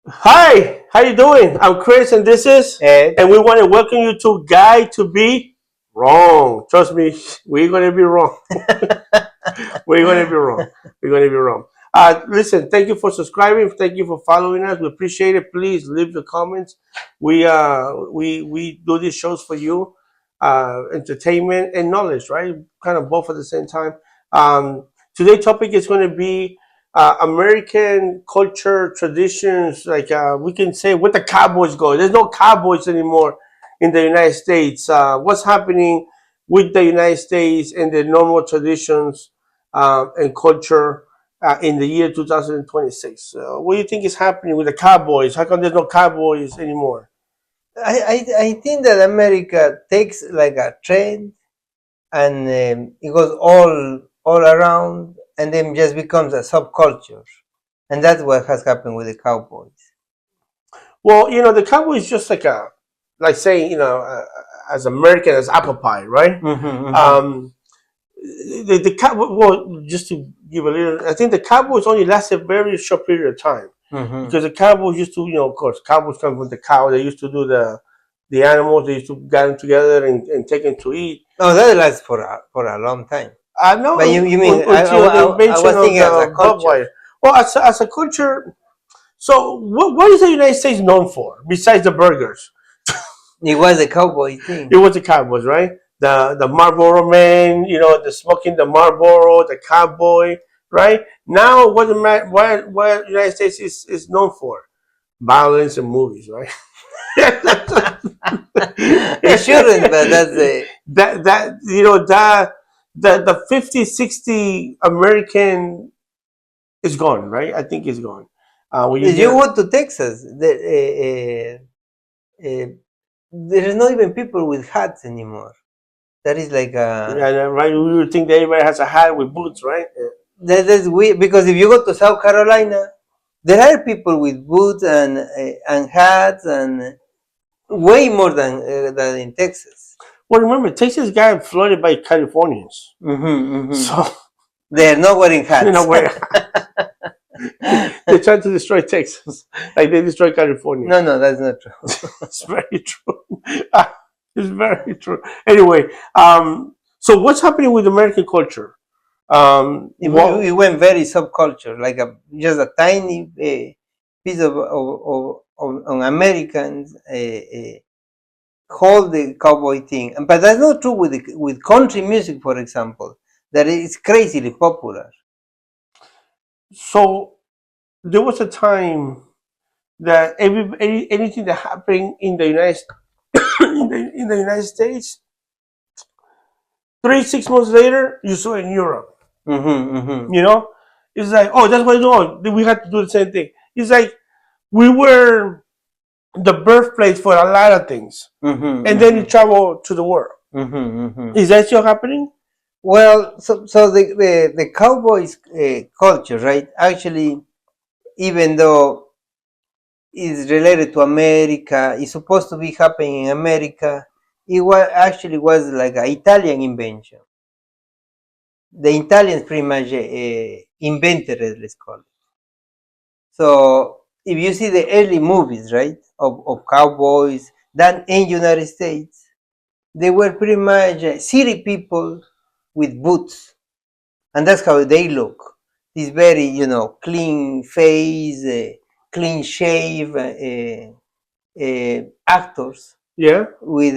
Hi, how you doing? I'm Chris, and this is, Ed. and we want to welcome you to Guide to Be Wrong. Trust me, we're gonna be wrong. We're gonna be wrong. We're gonna be wrong. Listen, thank you for subscribing. Thank you for following us. We appreciate it. Please leave the comments. We do these shows for you, entertainment and knowledge, right? Kind of both at the same time. Today's topic is going to be American culture traditions. Like we can say, where the Cowboys go. There's no Cowboys anymore in the United States. What's happening with the United States and the normal traditions and culture in the year 2026? What do you think is happening with the Cowboys? How come there's no Cowboys anymore? I think that America takes like a trend and it goes all around and then just becomes a subculture. And that's what has happened with the Cowboys. Well, the Cowboys just like saying, as American as apple pie, right? Mm-hmm. Well, just to give a little, I think the Cowboys only lasted a very short period of time Mm-hmm. because the Cowboys used to, of course, Cowboys come from the cow. They used to do the animals. They used to get them together and take them to eat. No, that lasts for a long time. I know But you mean until the I invention was of thinking as a the culture. Budweiser. Well, as a culture, so what is the United States known for besides the burgers? It was a cowboy thing. It was the Cowboys, right? The Marlboro Man, the smoking the Marlboro, the cowboy, right? Now, what United States is known for? Violence and movies, right? It shouldn't, but that's the that you know that the 50, 60 American is gone, right? I think it's gone. When you if get you go to Texas, uh, there is not even people with hats anymore. That is like a right, we would think that everybody has a hat with boots, right? that's weird because if you go to South Carolina, there are people with boots and hats and way more than in Texas. Well, remember, Texas got flooded by Californians, Mm-hmm. so They are not wearing hats. where they tried to destroy Texas, like they destroyed California. No, that's not true. It's very true. It's very true. Anyway, so what's happening with American culture? It What went very subculture, like just a tiny piece of on Americans hold the cowboy thing. But that's not true with country music, for example. That is crazily popular. so there was a time that anything that happened in the in the United States, 3 6 months later, you saw it in Europe. Mm-hmm, mm-hmm. You know, it's like, oh, that's what it's on. We had to do the same thing. It's like we were the birthplace for a lot of things, Mm-hmm, and then you mm-hmm. travel to the world. Mm-hmm, mm-hmm. Is that still happening? Well, so the cowboys culture, right? Actually, even though it's related to America, it's supposed to be happening in America. It was like an Italian invention. The Italians pretty much invented it, let's call it. So if you see the early movies, right, of cowboys done in United States, they were pretty much city people with boots, and that's how they look. This very, clean face, clean shave actors Yeah. with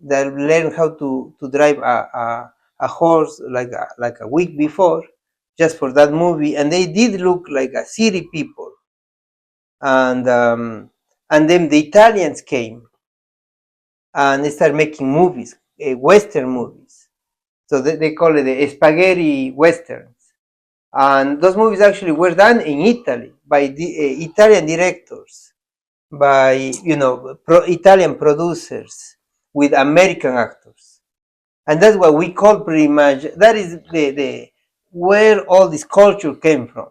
that learn how to drive a horse like a week before, just for that movie, and they did look like a city people. And then the Italians came and they started making movies, Western movies. So they call it the Spaghetti Westerns. And those movies actually were done in Italy by the Italian directors, by Italian producers with American actors, and that's what we call pretty much. That is the where all this culture came from,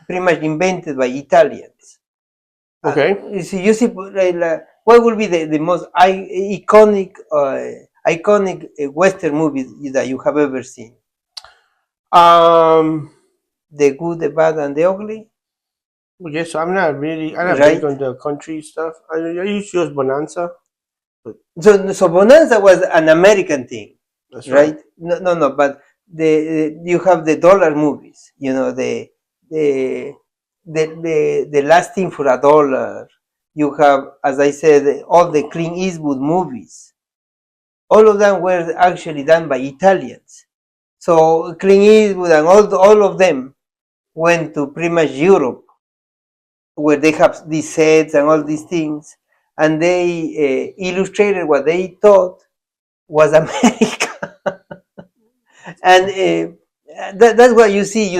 pretty much invented by Italians. Okay. What will be the most iconic Western movie that you have ever seen? Um. The Good, the Bad, and the Ugly. Okay, so I'm not big right? on the country stuff. I used to use Bonanza, but So Bonanza was an American thing, that's right. right? No, but you have the dollar movies, the the last thing for a dollar. You have, as I said, all the Clint Eastwood movies. All of them were actually done by Italians. So Clint Eastwood and all of them went to pretty much Europe, where they have these sets and all these things, and they illustrated what they thought was America. And that's what you see.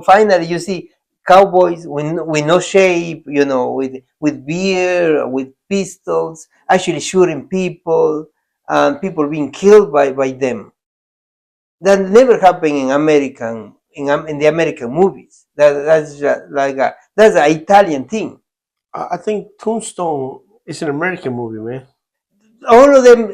Finally you see cowboys with no shape, with beer, with pistols, actually shooting people, and people being killed by them. That never happened in in the American movies. That's an Italian thing. I think Tombstone is an American movie, man. All of them,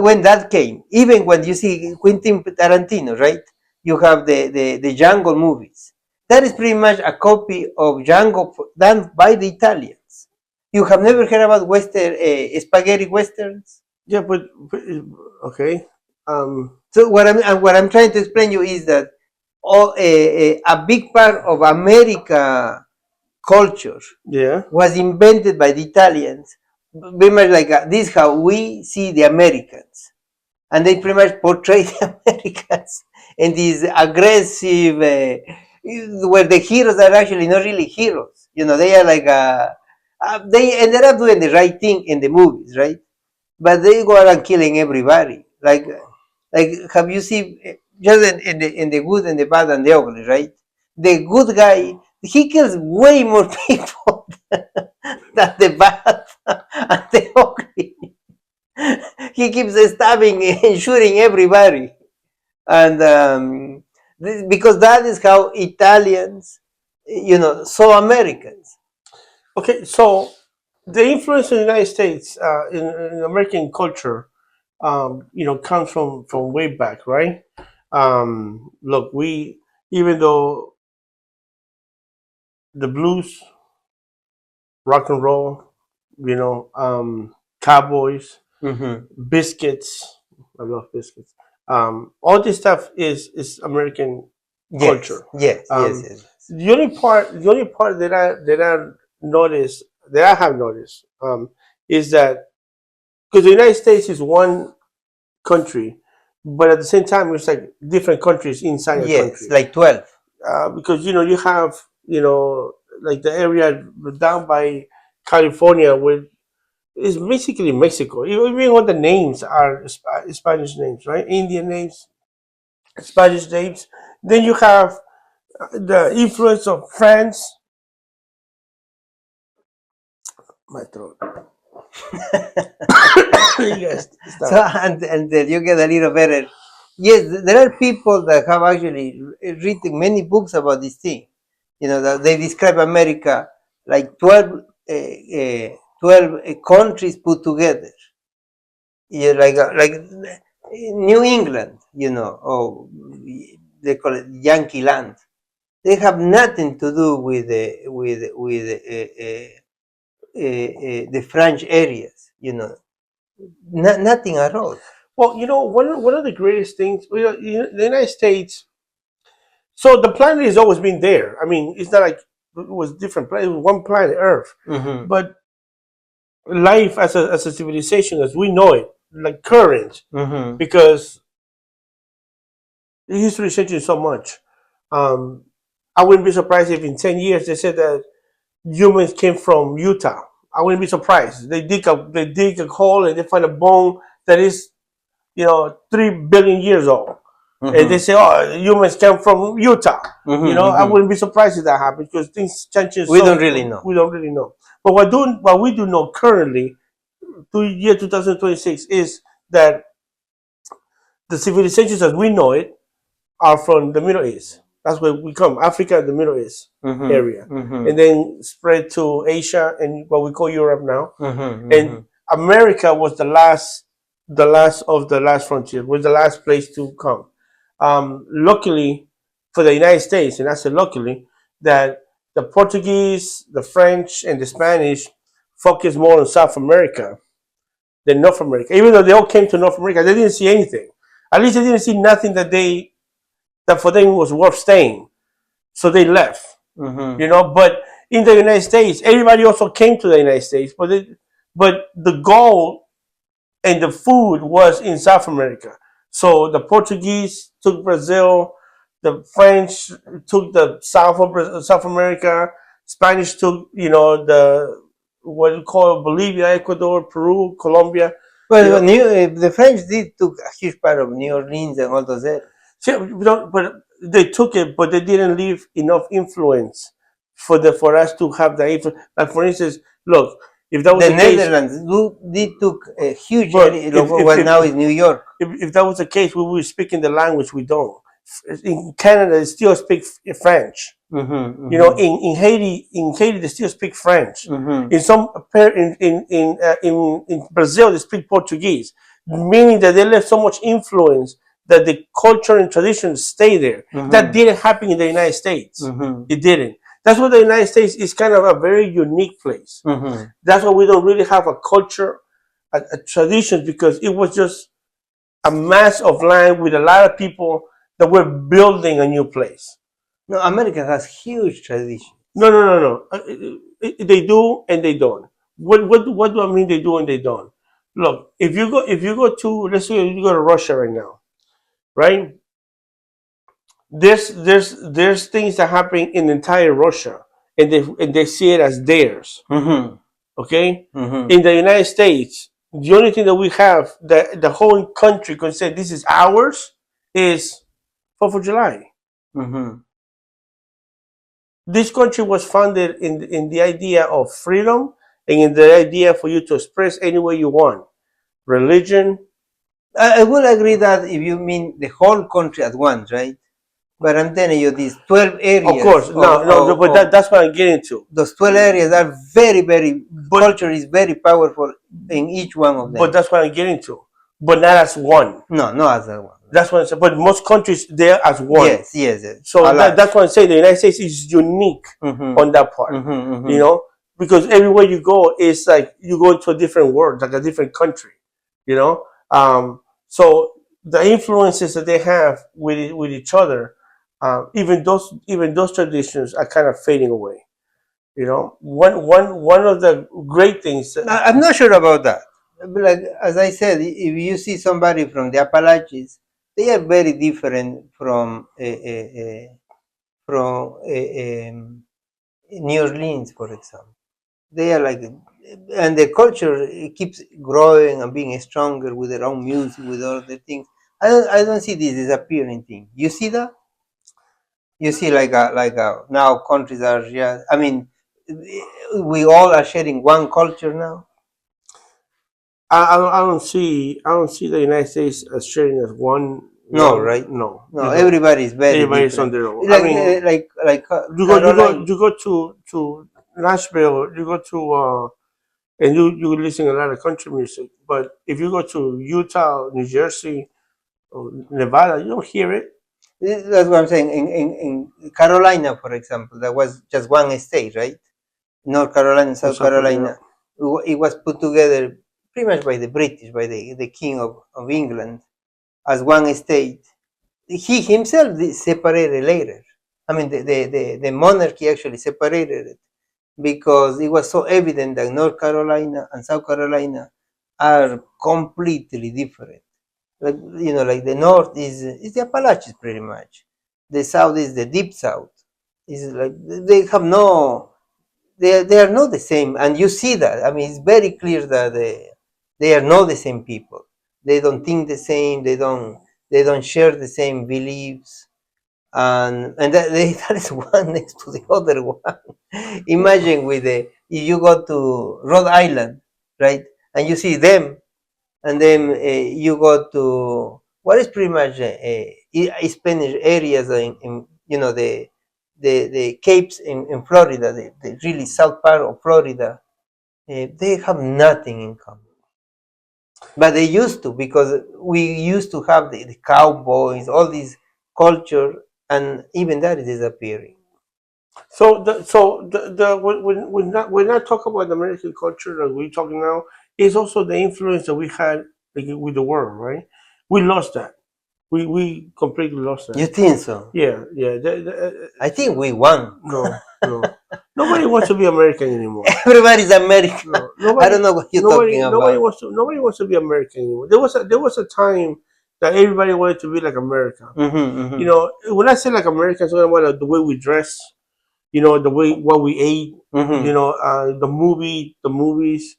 when that came, even when you see Quentin Tarantino, right? You have the Django movies. That is pretty much a copy of Django done by the Italians. You have never heard about spaghetti westerns. Yeah, but okay. So what I'm trying to explain you is that a big part of America culture Yeah. was invented by the Italians, very much like this is how we see the Americans, and they pretty much portray the Americans in these aggressive, where the heroes are actually not really heroes. They are like they ended up doing the right thing in the movies, right? But they go around killing everybody. Like have you seen just in the good and the bad and the ugly, right? The good guy, he kills way more people than the bad and the ugly. He keeps stabbing and shooting everybody, and because that is how Italians, saw Americans. Okay, so the influence in the United States in American culture, comes from way back, right? Look, we even though the blues, rock and roll, cowboys, Hmm. biscuits. I love biscuits. All this stuff is American Yes, culture. yes, yes, Um, yes, yes. the only part that I noticed that I have noticed is that because the United States is one country, but at the same time it's like different countries inside a Yes, country. like 12. Because you have like the area down by California where it's basically Mexico. Even all the names are Spanish names, right? Indian names, Spanish names. Then you have the influence of France. My throat. You guys So stop. and then you get a little better. Yes, there are people that have actually written many books about this thing. That they describe America like 12 countries put together. Yeah, like New England, or they call it Yankee Land. They have nothing to do with the French areas. Nothing at all. Well, one of the greatest things, the United States. So the planet has always been there. I mean, it's not like it was different planet. It was one planet, Earth. Hmm. But life as a civilization as we know it, like current, Hmm. because history is changing so much. Um, I wouldn't be surprised if in 10 years they said that humans came from Utah. I wouldn't be surprised. They dig a hole and they find a bone that is 3 billion years old, and they Hmm. say, "Oh, humans came from Utah." I Hmm. wouldn't be surprised if that happens because things change We don't so really know. we don't really know. But what we do know currently, to year 2026, is that the civilizations as we know it are from the Middle East. That's where we come, Africa and the Middle East Hmm. area, Hmm. and then spread to Asia and what we call Europe now. Hmm. And Hmm. America was the last of the last frontier, was the last place to come. Luckily for the United States, and I said luckily that the Portuguese, the French, and the Spanish focus more on South America than North America. Even though they all came to North America, they didn't see anything. At least they didn't see nothing that for them was worth staying. So they left. Mm-hmm. You know, but in the United States, everybody also came to the United States, but the goal and the food was in South America. So the Portuguese took Brazil, the French took the South America, Spanish took the what you call Bolivia, Ecuador, Peru, Colombia. You Well, know, the French did took a huge part of New Orleans and all those areas. see, but they took it, but they didn't leave enough influence for us to have the influence. Like for instance, look, if that was The the case, Netherlands did took a huge but area, what now is New York. if that was the case, we were speaking the language we don't. In Canada, they still speak French. Mm-hmm, You know, mm-hmm, in Haiti, they still speak French. mm-hmm, In some in Brazil, they speak Portuguese, meaning that they left so much influence that the culture and traditions stay there. That mm-hmm, didn't happen in the United States. mm-hmm, It didn't. That's why the United States is kind of a very unique place. mm-hmm. That's why we don't really have a culture, a tradition, because it was just a mass of land with a lot of people that were building a new place. No, America has huge tradition. No, no, no, no. They do and they don't. What do I mean they do and they don't? Look, if you go to, let's say you go to Russia right now, right? There's things that happen in entire Russia, and they see it as theirs. Mm-hmm, Okay, mm-hmm, in the United States, the only thing that we have that the whole country can say this is ours is Fourth of July. mm-hmm. This country was founded in the idea of freedom and in the idea for you to express any way you want, religion. I will agree that if you mean the whole country at once, right? But I'm telling you, these 12 Of areas course, no, no, no, but of that's what I'm getting to. those 12 areas are very, very, But culture is very powerful in each one of but them. that's what I'm getting to. But not as one. No, no other one. That's what I'm saying. But most countries they're as one. Yes, yes, yes. So A lot. that's what I'm saying. The United States is unique Mm-hmm, on that part. mm-hmm, You mm-hmm. know, because everywhere you go, it's like you go into a different world, like a different country. You know, so the influences that they have with each other, even those traditions are kind of fading away. You know, one of the great things. I'm not sure about that. But like as I said, if you see somebody from the Appalachians, they are very different from New Orleans, for example. They are like, and the culture it keeps growing and being stronger with their own music, with other things. I don't see this disappearing thing. You see that? You see like now countries are just. I mean, we all are sharing one culture now. I don't see the United States as sharing as No, one. right? No, No, you don't. everybody is very Everybody's on different. their own. I Like mean, Caroline. you go to Nashville, you go to and you listen to a lot of country music. But if you go to Utah, New Jersey, or Nevada, you don't hear it. That's what I'm saying. In Carolina, for example, that was just one state, right? North Carolina, Or South something, you know. Carolina. It was put together pretty much by the British, by the King of England, as one state. He himself separated later. I mean, the monarchy actually separated it because it was so evident that North Carolina and South Carolina are completely different. Like like the North is the Appalachians pretty much. The South is the Deep South. Is like they have no, they are not the same, and you see that. I mean, it's very clear that they are not the same people. They don't think the same. They don't share the same beliefs, and that is one next to the other one. Imagine with the if you go to Rhode Island, right, and you see them, and then you go to what is pretty much Spanish areas in the capes in Florida, the really south part of Florida. They have nothing in common, but they used to because we used to have the cowboys, all this culture, and even that is disappearing. So when we're not talking about the American culture that we're talking now, it's also the influence that we had like, with the world, right? We lost that. We completely lost You that. think so? Yeah, yeah. I think we won. No, no. Nobody wants to be American anymore. Everybody's American. No, I don't know what you're talking about. nobody wants to be American anymore. There was a time that everybody wanted to be like America. You Mm-hmm, know, when I say like American, I'm talking about the way we dress, the way what we ate, mm-hmm. the movies,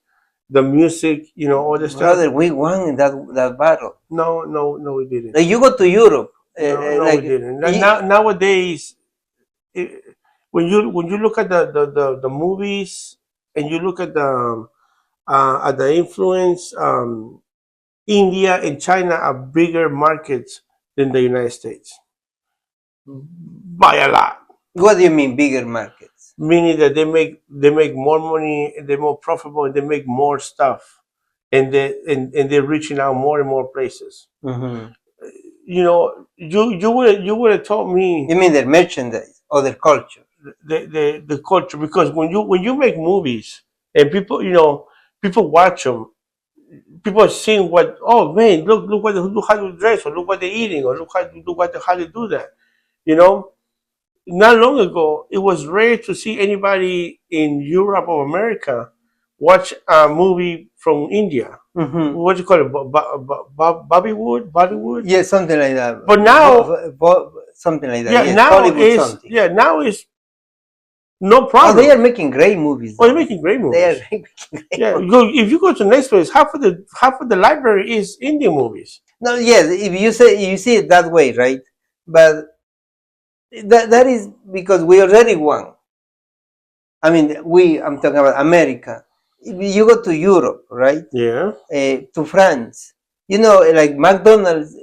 the music, all this stuff. Brother, we won in that battle. No, no, no, we didn't. Like you go to Europe, No, no, we like didn't. Nowadays, it, when you look at the movies and you look at the influence, India and China are bigger markets than the United States by a lot. what do you mean bigger markets? Meaning that they make more money, they're more profitable, and they make more stuff, and they're reaching out more and more places. Mm-hmm. You would have told me You mean their merchandise or their culture? the culture, because when you make movies and people watch them, people are seeing what, oh man, look how they dress, or look what they're eating, or how they do that. You know, not long ago, it was rare to see anybody in Europe or America watch a movie from India. Mm-hmm. What do you call it? Bollywood. Yeah, something like that. But now, Something like that. yeah, Yes, now Bollywood is something. yeah, now is no Oh, they problem. are making great movies Oh, they're though. making great They are movies. making great Yeah, movies. if you go to the next place, half of the library is Indian movies. No, yes, if you see it that way, right? But that is because we already won. I mean, I'm talking about America. If you go to Europe, right? Yeah, To France, like McDonald's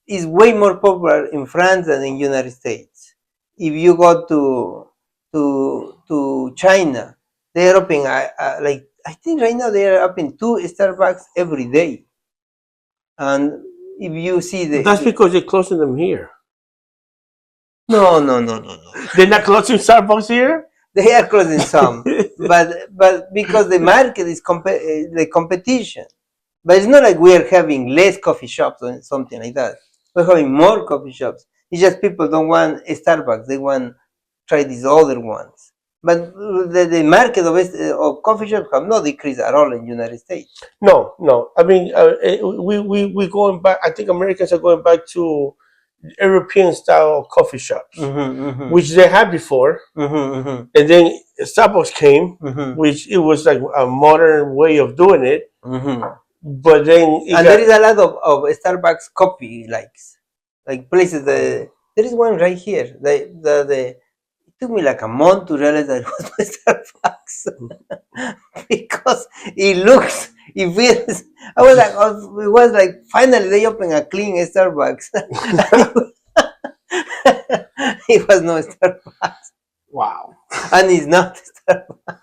is way more popular in France than in United States. If you go to China, they are opening like I think right now they are opening 2 Starbucks every day. And if you see that's because they're closing them here. no, no, no, no, no. They're not closing Starbucks here. They are closing some, but because the market is the competition. But it's not like we are having less coffee shops or something like that. We're having more coffee shops. It's just people don't want a Starbucks. They want try these other ones. But the market of coffee shops have not decreased at all in the United States. No, no. I mean, we going back. I think Americans are going back to European style coffee shops, Mm-hmm, which they had before, mm-hmm, and then Starbucks came, mm-hmm, which it was like a modern way of doing it. mm-hmm. But then it And there got is a lot of Starbucks coffee likes, like places. There is one right here. It took me like a month to realize that it was my Starbucks because it feels. I was like, it was like finally they opened a clean Starbucks. It was no Starbucks, wow. and it's not Starbucks.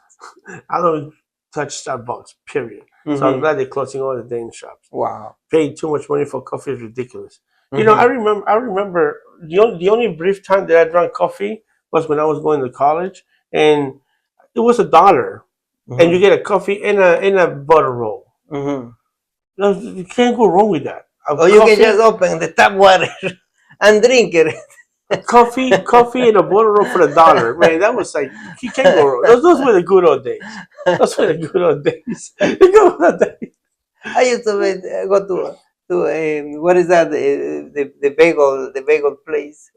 I don't touch Starbucks. Period. So I'm Hmm. glad they're closing all the Dane shops. Wow. Paying too much money for coffee is ridiculous. I Hmm. remember. The only brief time that I drank coffee was when I was going to college, and it was $1, and you Hmm. get a coffee and a butter roll. Hmm. You can't go wrong with that. A Or you can coffee, just open the tap water and drink it. coffee, and a butter roll for $1. Man, that was like you can't go wrong. Those were the good old days. Those were the good old days. The good old days. I used to go to what is that the bagel place.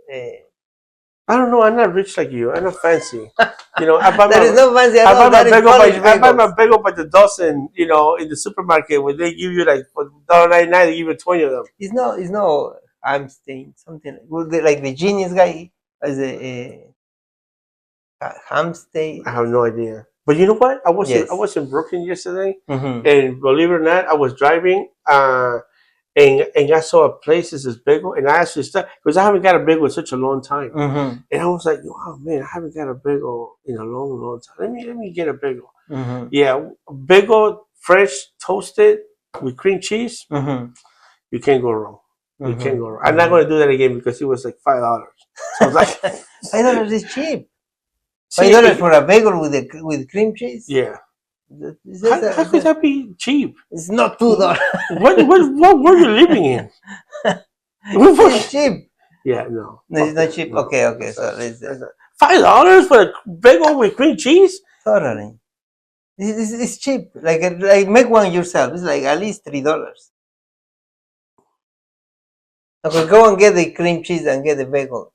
I don't know. I'm not rich like you. I'm not fancy. I buy That is my no fancy at I buy all. my That is bagel by Polish I buy my bagels. bagel by the dozen. In the supermarket where they give you like for $1.99, they give you 20 of them. It's no I'm staying something like the genius guy as a ham I stay. have no idea. But you know what? I was in I Yes. was in Brooklyn yesterday, Mm-hmm. and believe it or not, I was driving. And I saw a place that says bagel, and I actually stopped because I haven't got a bagel in such a long time. Mm-hmm. And I was like, "Wow, man, I haven't got a bagel in a long, long time. Let me get a bagel." Mm-hmm. Yeah, bagel, fresh, toasted with cream cheese. Mm-hmm. You can't go wrong. You can't go wrong. Mm-hmm. I'm not Mm-hmm. going to do that again because it was like $5. So I was like, $5 is cheap. $5 See, for a bagel with cream cheese? yeah. Is How could that be cheap? it's not $2. What were you living in? It's cheap. Yeah, no. No, it's Fuck not that. cheap. No, Okay, okay. that's So not cheap. let's That's not. $5 for a bagel with cream cheese? totally. It's cheap. Like make one yourself. It's like at least $3. Okay, go and get the cream cheese and get the bagel.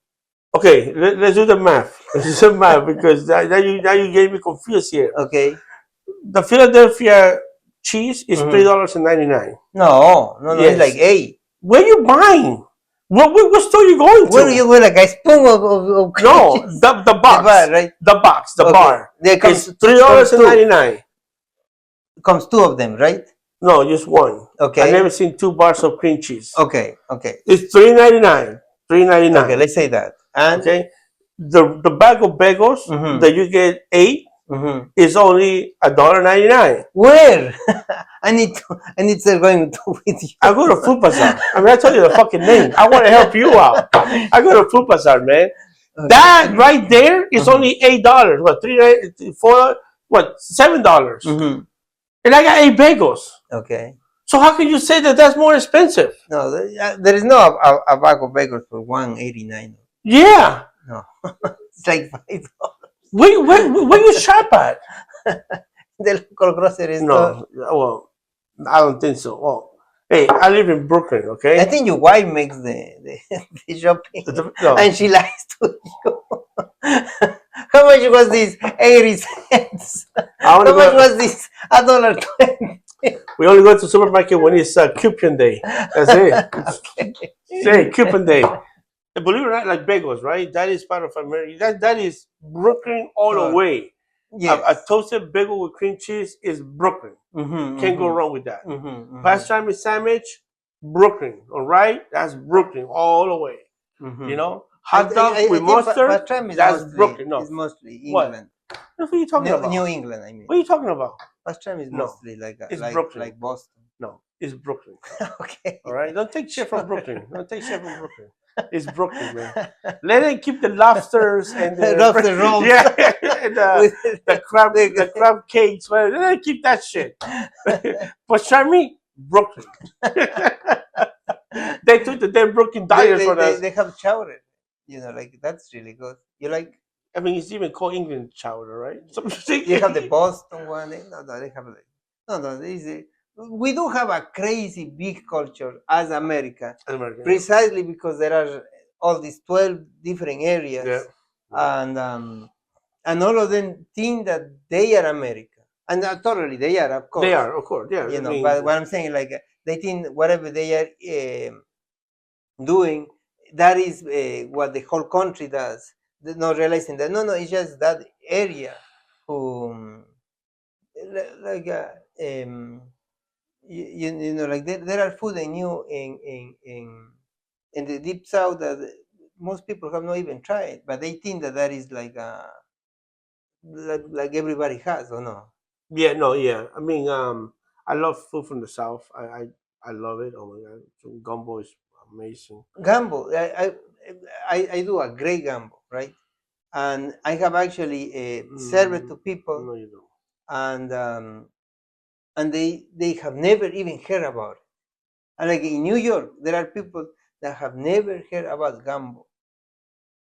Okay, let's do the math. Let's do the math because now you gave me confused here. Okay. The Philadelphia cheese is Mhm. $3.99. No. It's like Yes. eight. Where you buying? What store you going Where do to? you go? Like a spoon of cream No, cheese. the The box. bar, right? The box, the Okay. bar. There comes It's $3.99. comes two of them, right? No, just one. I Okay. never seen 2 bars of cream cheese. Okay. It's $3.99. $3.99. Okay. Let's say that. And Okay. The bag of bagels Mhm. that you get 8 Mhm. is only $1.99. Where? I need to start going to with you. I go to Food Bazaar. I mean, I told you the fucking name. I want to help you out. I go to Food Bazaar, man. Okay. That right there is only $8. What, $4? What, $7? Mhm. And I got 8 bagels. Okay. So how can you say that that's more expensive? No, there is no a bag of bagels for $1.89. Yeah. No, it's like $5. Where you shop at? The local grocery store. No. Well, I don't think so. Well, hey, I live in Brooklyn, okay? I think your wife makes the shopping, No. and she lies to you. How much was this? 80 cents. I only How much go, was this? $1.20. we only go to the supermarket when it's coupon day. That's it. Okay. Say coupon day. And believe it or not, like bagels, right? That is part of America. That is Brooklyn all the way. Yes. A toasted bagel with cream cheese is Brooklyn. Can't go wrong with that. Pastrami sandwich, Brooklyn. All right, that's Brooklyn all the way. You know, hot dog with think mustard, pastrami is that's mostly, Brooklyn. No, is mostly what? England. What are you talking about? New England, I mean. What are you talking about? Pastrami is No, mostly it's Brooklyn. like Boston. No, it's Brooklyn. Okay. All right, don't take shit from Brooklyn. Don't take shit from Brooklyn. It's Brooklyn, man. Let it keep the lobsters and the lobster rolls. Yeah, and the crab cakes. Let it keep that shit. Pastrami, Brooklyn. They took the damn Brooklyn Dyers from us. They have chowder. You know, like that's really good. You like? I mean, it's even called England chowder, right? You have the Boston one. No, they have like no. We do have a crazy big culture as America, American. precisely because there are all these 12 different areas, Yeah. and all of them think that they are America, and totally they are, of course. They are, of course, yeah. You know, but what I'm saying, like they think whatever they are doing, that is what the whole country does. They're not realizing that no, it's just that area who, like, you know, like there are food I knew in the deep south that most people have not even tried, but they think that is like like everybody has, or no? Yeah, no, yeah. I mean, I love food from the south. I love it. Oh my god, some gumbo is amazing. Gamble, I do a great gamble, right? And I have actually served it to people, No, you don't. And they have never even heard about it. And like in New York, there are people that have never heard about gambo.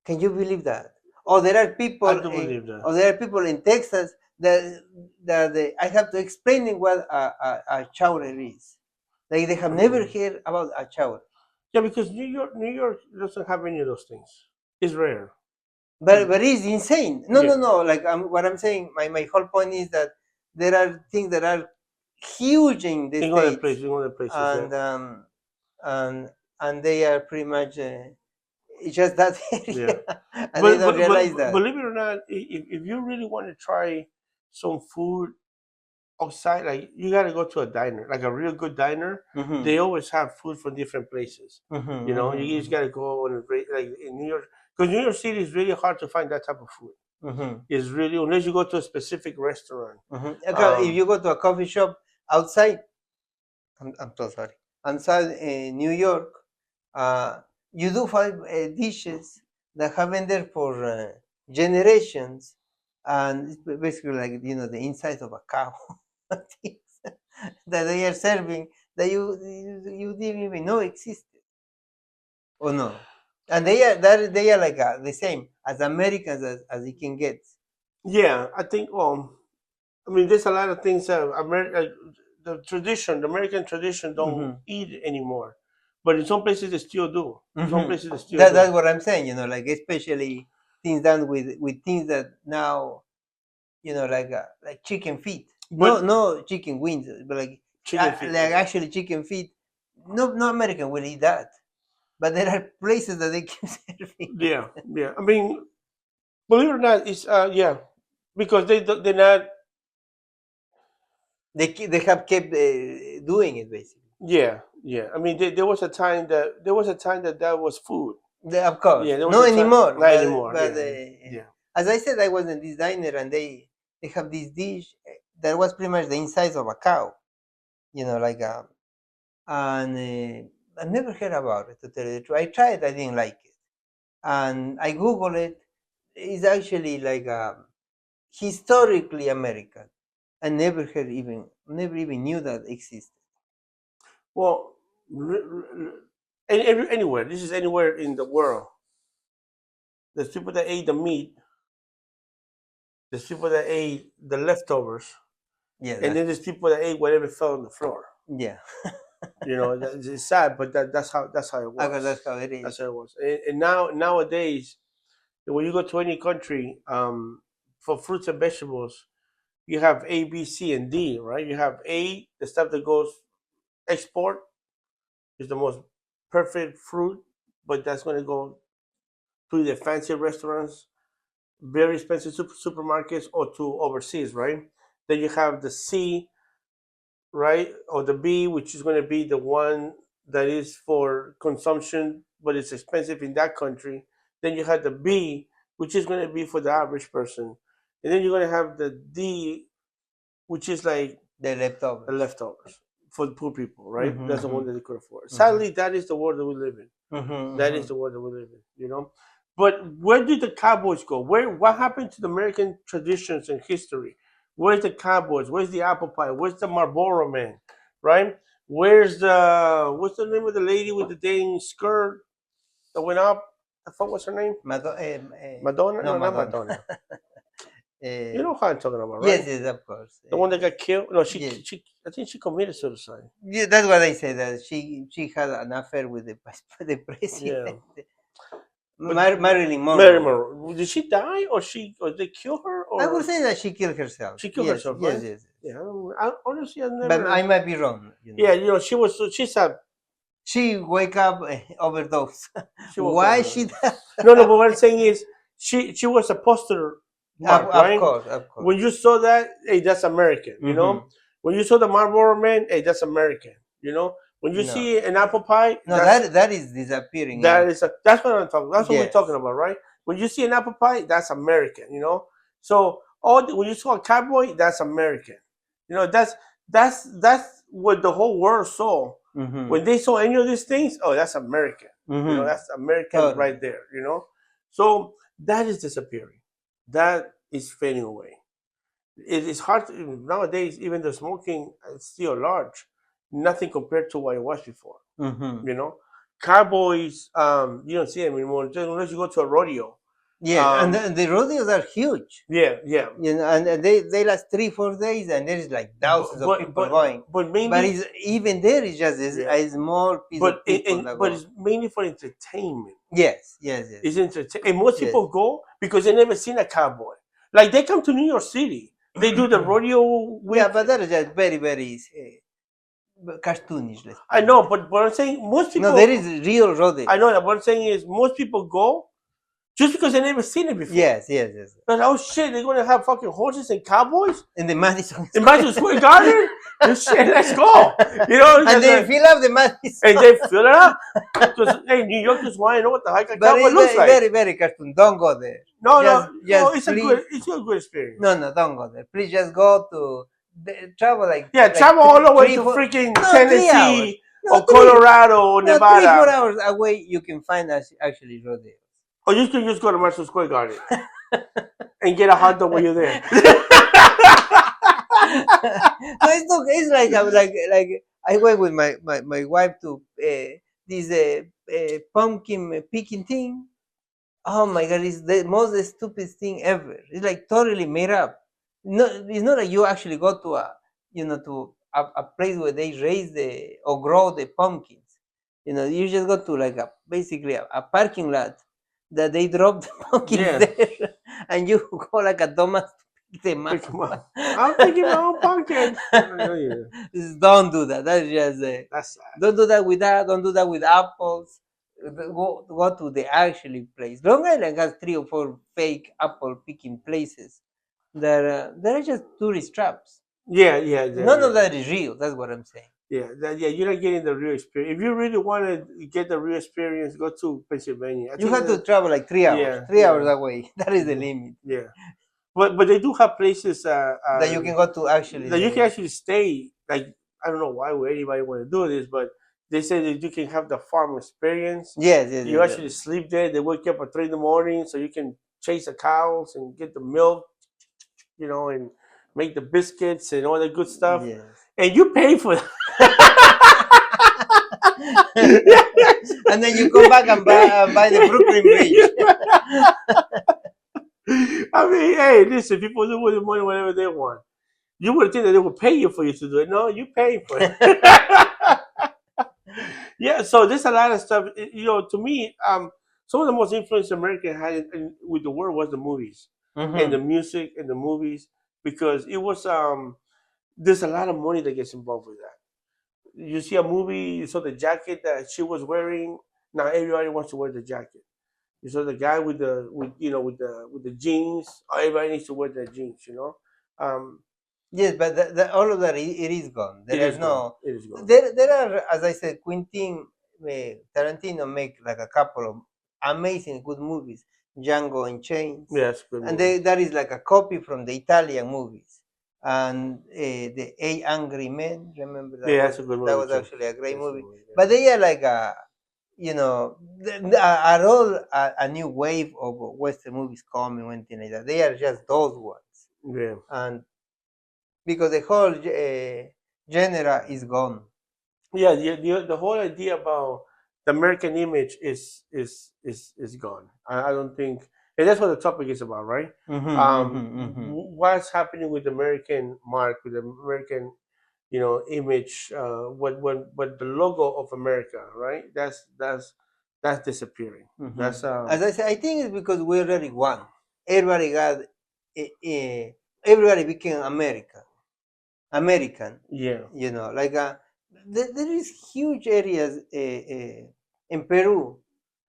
Can you believe that? Or there are people, I do believe that. or there are people in Texas that I have to explain them what a chowder is. Like they have never heard about a chowder. Yeah, because New York doesn't have any of those things. It's rare. But it's insane. No, Yeah. no. Like what I'm saying, my whole point is that there are things that are huge in the In other states, places, and yeah. and they are pretty much it's just that area, and they But, don't realize that. believe it or not, if you really want to try some food outside, like you got to go to a diner, like a real good diner. Mhm. They always have food from different places. Mhm, You know, mhm, you just got to go on a like in New York, because New York City is really hard to find that type of food. mhm, It's really unless you go to a specific restaurant. mhm. Okay, if you go to a coffee shop outside, I'm so sorry, outside New York, uh, you do find dishes that have been there for generations, and it's basically like the inside of a cow things that they are serving that you didn't even know existed or no, and they are like the same as Americans as you can get. Yeah, I think. I mean, there's a lot of things that the American tradition, don't Hmm. eat anymore, but in some places they still do. Some Hmm. places they still That's do. what I'm saying. Like especially things done with things that now like chicken feet. No, But no chicken wings, but like chicken feet. like actually chicken feet. No American will eat that, but there are places that they keep serving. Yeah, yeah. I mean, believe it or not, it's yeah, because they're not. They have kept doing it basically. Yeah, yeah. I mean, there was a time that that was food. Of course, Yeah, there was not a time. anymore. Not But anymore. Yeah, yeah. as I said, I was a designer, and they have this dish that was pretty much the insides of a cow. Like and I never heard about it, to tell you the truth. I tried, I didn't like it, and I googled it. It's actually like historically American. I never even knew that existed. Well, anywhere. This is anywhere in the world. There's people that ate the meat. There's people that ate the leftovers, Yeah, and then there's people that ate whatever fell on the floor. yeah. It's sad, but that's how it I guess was. that's how it is. That's how it was. And nowadays, when you go to any country, for fruits and vegetables, you have A, B, C, and D, right? You have A, the stuff that goes export, is the most perfect fruit, but that's going to go to the fancy restaurants, very expensive supermarkets, or to overseas, right? Then you have the C, right, or the B, which is going to be the one that is for consumption, but it's expensive in that country. Then you have the B, which is going to be for the average person, and then you're going to have the D, which is like The the leftovers. leftovers for the poor people, right? That's the one Mm-hmm, that they could afford. mm-hmm, Sadly, that is the world that we live in. mm-hmm, That is mm-hmm. the world that we live in. But where did the Cowboys go? What happened to the American traditions and history? Where's the Cowboys? Where's the apple pie? Where's the Marlboro Man? Right? Where's the what's the name of the lady with the dang skirt that went up? I thought what's her name? Madonna? No, No, not Madonna. Madonna. You uh, know how I'm talking about, yes, right? yes, of course. The one that got killed. No, Yes, I think she committed suicide. yeah, that's what I said. That she had an affair with the Yeah. president, But Marilyn Mary Monroe. Monroe, did she die, or they kill her, I would or say that she killed herself. she killed Yes, herself, yes, right? yes. Yeah, honestly, I've But I never. might be wrong. Yeah, she's a She wake up overdose. she woke up. Why she that? No, no, but what I'm saying is she was a poster mark, Of right? course, of When course. you saw that, hey, that's American. Mm-hmm. When you saw the Marlboro Man, hey, that's American. When you No, see an apple pie, no, that is disappearing that's what I'm talking. That's what we're talking yes. about, right? When you see an apple pie, that's American. So when you saw a cowboy, that's American. That's what the whole world saw. Mm-hmm. When they saw any of these things, oh, that's American. Mm-hmm. That's American Totally. right there. So that is disappearing. That is fading away. It is hard nowadays. Even the smoking is still large. Nothing compared to what it was before. Mm-hmm. You know, Cowboys. You don't see them anymore unless you go to a rodeo. Yes, and Um, the rodeos are huge. yeah, yeah. And they last 3 4 days, and there is like thousands But of but people but, going. but But mainly, it's, even there is just yeah. a small piece But of people that but go. it's mainly for entertainment. Yes, yes, yes, It's entertain, and most yes. people go because they never seen a cowboy. Like they come to New York City. They do the rodeo Yeah, week. but that is just very, very cartoonish. Let's I put it. know, but what I'm saying, most No, there people. is real I rodeos. know that. What I'm saying is, most people go just because they never seen it before. Yes, yes, yes. Like, oh shit, they're gonna have fucking horses and cowboys In the Madison in Square. Madison Square Garden. Shit, let's go. And Because they fill up the Madison. and they fill it up because hey, New Yorkers want to know what the heck a But cowboy it's looks very, like. very, very cartoon. Don't go there. No, no, no. Just It's a please. good No, experience. no, don't go there. Please just go to travel Yeah, like travel all the way three, to 4. freaking No, 3 hours. Tennessee No, or Colorado or no, 3 4 Nevada, hours away. You can find us actually rodeos. or you can just go to Madison Square Garden. and get a hot dog while you're there. No, it's not. It's like I went with my wife to this pumpkin picking thing. Oh my god, it's the most stupid thing ever. It's like totally made up. No, it's not like you actually go to a place where they raise the or grow the pumpkins. You just go to like basically a parking lot that they drop the pumpkins Yeah, there, and you go like a dumbass to pick them pick up. 'em up. I'm picking my own pumpkin. Oh, yeah. Just don't do that. That's just That's sad. don't do that with that. Don't do that with apples. Go to the actually place. Long Island has 3 or 4 fake apple picking places that are just tourist traps. Yeah, yeah, yeah, None yeah. of that is real. That's what I'm saying. Yeah, you're not getting the real experience. If you really want to get the real experience, go to Pennsylvania. I You think have to travel like 3 hours. yeah, 3 hours away. That is the mhm, limit yeah. But they do have places that you can go to actually. that you can actually stay. Like I don't know why would anybody want to do this, but they say that you can have the farm experience. Yes, yes, You yes. actually sleep there. They wake you up at 3 in the morning, so you can chase the cows and get the milk, and make the biscuits and all that good stuff. Yes. And you pay for that. And then you come back and buy the Brooklyn Bridge. I mean, hey, listen, people do with the money whatever they want. You would think that they would pay you for you to do it. No, you pay for it. Yeah, so there's a lot of stuff. To me, some of the most influence America had with the world was the movies and the Mhm. music and the movies because it was there's a lot of money that gets involved with that. You see a movie, you saw the jacket that she was wearing. Now everybody wants to wear the jacket. You saw the guy with the jeans. Everybody needs to wear the jeans. Um, Yes, but all of that it is gone. it There are is gone. no. It is gone. There are, as I said, Quentin Tarantino make like a couple of amazing good movies, Django and Chains, Yes, good and movie. that is like a copy from the Italian movies, and the Eight Angry Men. Remember that Yeah, was that's a good that movie was too. actually a great That's a good movie. movie. But they are like are all a new wave of Western movies coming, or anything like that. They are just those ones, Yeah. and because the whole genre is gone. Yeah, the whole idea about the American image is gone. I don't think, and that's what the topic is about, right? What's happening with the American mark, with the American, image? What the logo of America, right? That's disappearing. That's As I said, I think it's because we already won. Everybody got, everybody became American. yeah, Like there is huge areas in Peru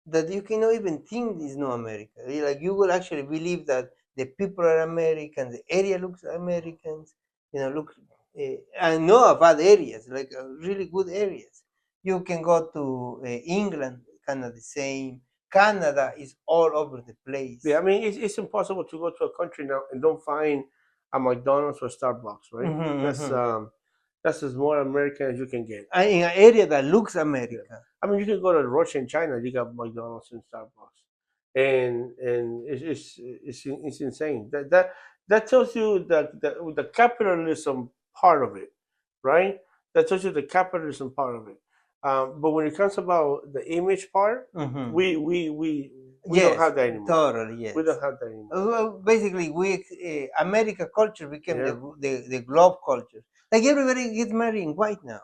that you cannot even think is no America. Like you will actually believe that the people are American, the area looks Americans. Look, I know about areas like really good areas. You can go to England, kind of the same. Canada is all over the yeah. I place. mean, it's impossible to go to a country now and don't find a McDonald's or Starbucks, right? That's as more American as you can get. And in an area that looks Yeah. America. I mean, you can go to Russia and China. You got McDonald's and Starbucks, and it's insane. That tells you that the capitalism part of it, right? That tells you the capitalism part of it. But when it comes about the image part, Hmm. we don't Yes, have that anymore. totally. We Yes. don't have that anymore. Well, basically, we America culture became Yeah. the globe culture. Like everybody gets married in white now.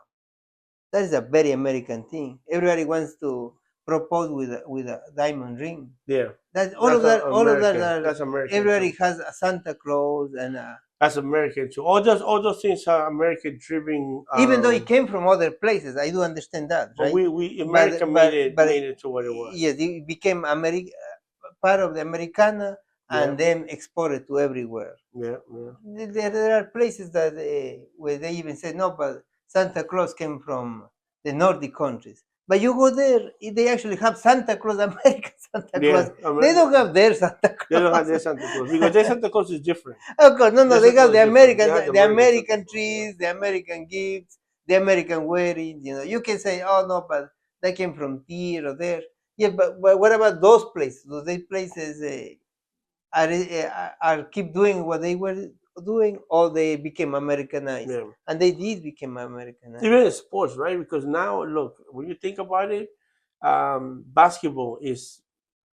That is a very American thing. Everybody wants to propose with a diamond ring. Yeah. That all of That's that, all of that American. are That's American everybody too. has a Santa Claus and That's American too. All those things are American driven. even though it came from other places, I do understand that, But right? we America But made but it but made it to what it was. yes, it became part of the Americana Yeah, and then exported to everywhere. yeah, yeah. There are places that where they even say no, but Santa Claus came from the Nordic countries. But you go there, they actually have Santa Claus, American Santa Yeah, Claus. They don't have their Santa they don't have Claus. their Santa Claus because their Santa Claus is different. Of course, no, Their they Santa got Claus is the different. They American, have the the American Santa American Claus. Yeah. trees, the American gifts, the American weddings. You can say, oh no, but they came from here or there. Yeah, but what about those places? Those places are keep doing what they were doing, or they became Americanized, Yeah. and they did become Americanized. Even in sports, right? Because now, look, when you think about it, basketball is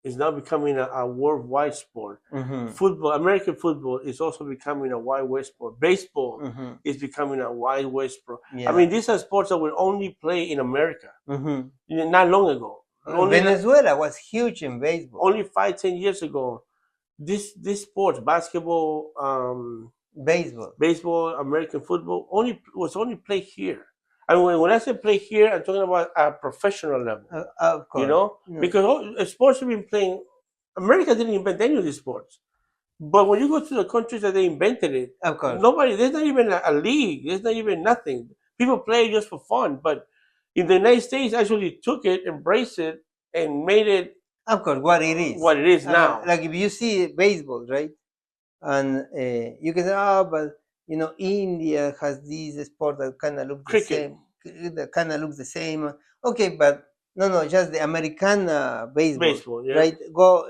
now becoming a worldwide sport. Mm-hmm. Football, American football, is also becoming a wide sport. Baseball Mm-hmm. is becoming a wide sport. I Yeah. mean, these are sports that were only played in America Mm-hmm. not long ago. Venezuela was huge in baseball. Only 5, 10 years ago, this sports, basketball, Baseball. baseball, American football, only played here. I mean, when I say play here, I'm talking about a professional level. Of course. No. Because sports have been playing. America didn't invent any of these sports, but when you go to the countries that they invented it, Of course. nobody. There's not even a league. There's not even nothing. People play just for fun. But in the United States, actually took it, embraced it, and made it Of course, what it is. what it is now. Like if you see baseball, right? And you can say, oh, but India has this sport that kind of looks the Cricket. same, that kind of looks the same. Okay, but no, just the Americana baseball, Baseball, yeah. right? Go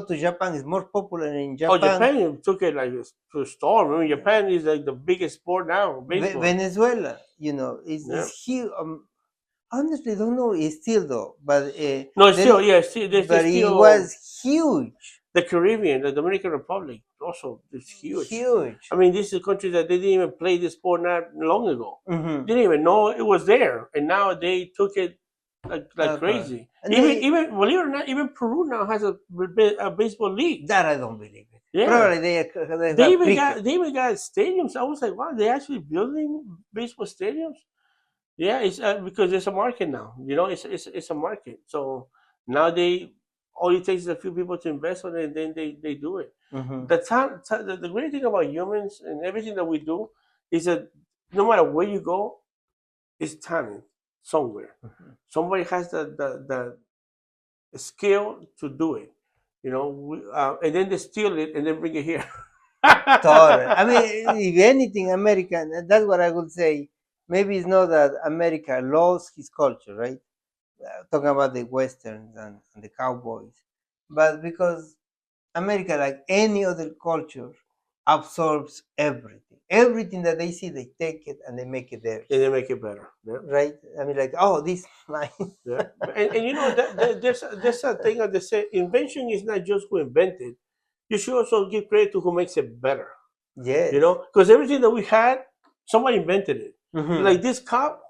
to Japan. It's more popular in Oh, Japan. Japan took it like to a storm. I mean, Japan is like the biggest sport now. Baseball. Venezuela, is huge. Honestly, don't know. It's still though, but No, it's still there's but it still was huge. the Caribbean, the Dominican Republic, also is huge. Huge. I mean, this is a country that they didn't even play this sport not long ago. Mm-hmm. Didn't even know it was there, and now they took it like crazy. And Even believe it or not, even Peru now has a baseball league. That I don't believe it. Yeah. Probably They even got stadiums. I was like, wow, they actually building baseball stadiums. Yeah, it's because there's a market now. It's a market. So now they all it takes is a few people to invest on it, and then they do it. Mm-hmm. The great thing about humans and everything that we do is that no matter where you go, it's talent somewhere. Mm-hmm. Somebody has the skill to do it. And then they steal it and then bring it here. Totally. I mean, if anything, American, that's what I would say. Maybe it's not that America lost his culture, right? Talking about the Westerns and the Cowboys, but because America, like any other culture, absorbs everything. Everything that they see, they take it and they make it theirs. And they make it better. Yeah. Right? I mean, like, oh, this is mine. Yeah. And there's a thing that they say invention is not just who invented. You should also give credit to who makes it better. Yes. Because everything that we had, somebody invented it. Mm-hmm. Like this cup,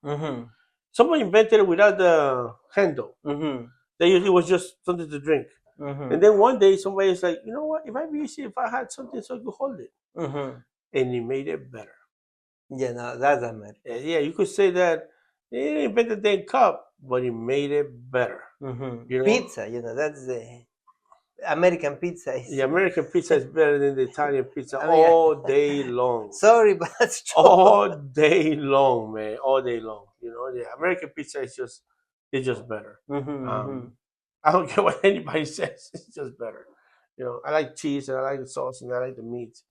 Mm-hmm. somebody invented it without the handle. Mm-hmm. It was just something to drink. Mm-hmm. And then one day somebody's like, you know what? It might be easy if I had something so I could hold it. Mm-hmm. And he made it better. Yeah, no, that's America. Yeah, you could say that he didn't invent the damn cup, but he made it better. Mm-hmm. Pizza, that's the American pizza. The American pizza is better than the Italian pizza all day long. Sorry, but that's true. All day long, man. All day long. The American pizza is just better. Mm-hmm. I don't care what anybody says. It's just better. I like cheese and I like the sauce and I like the meat.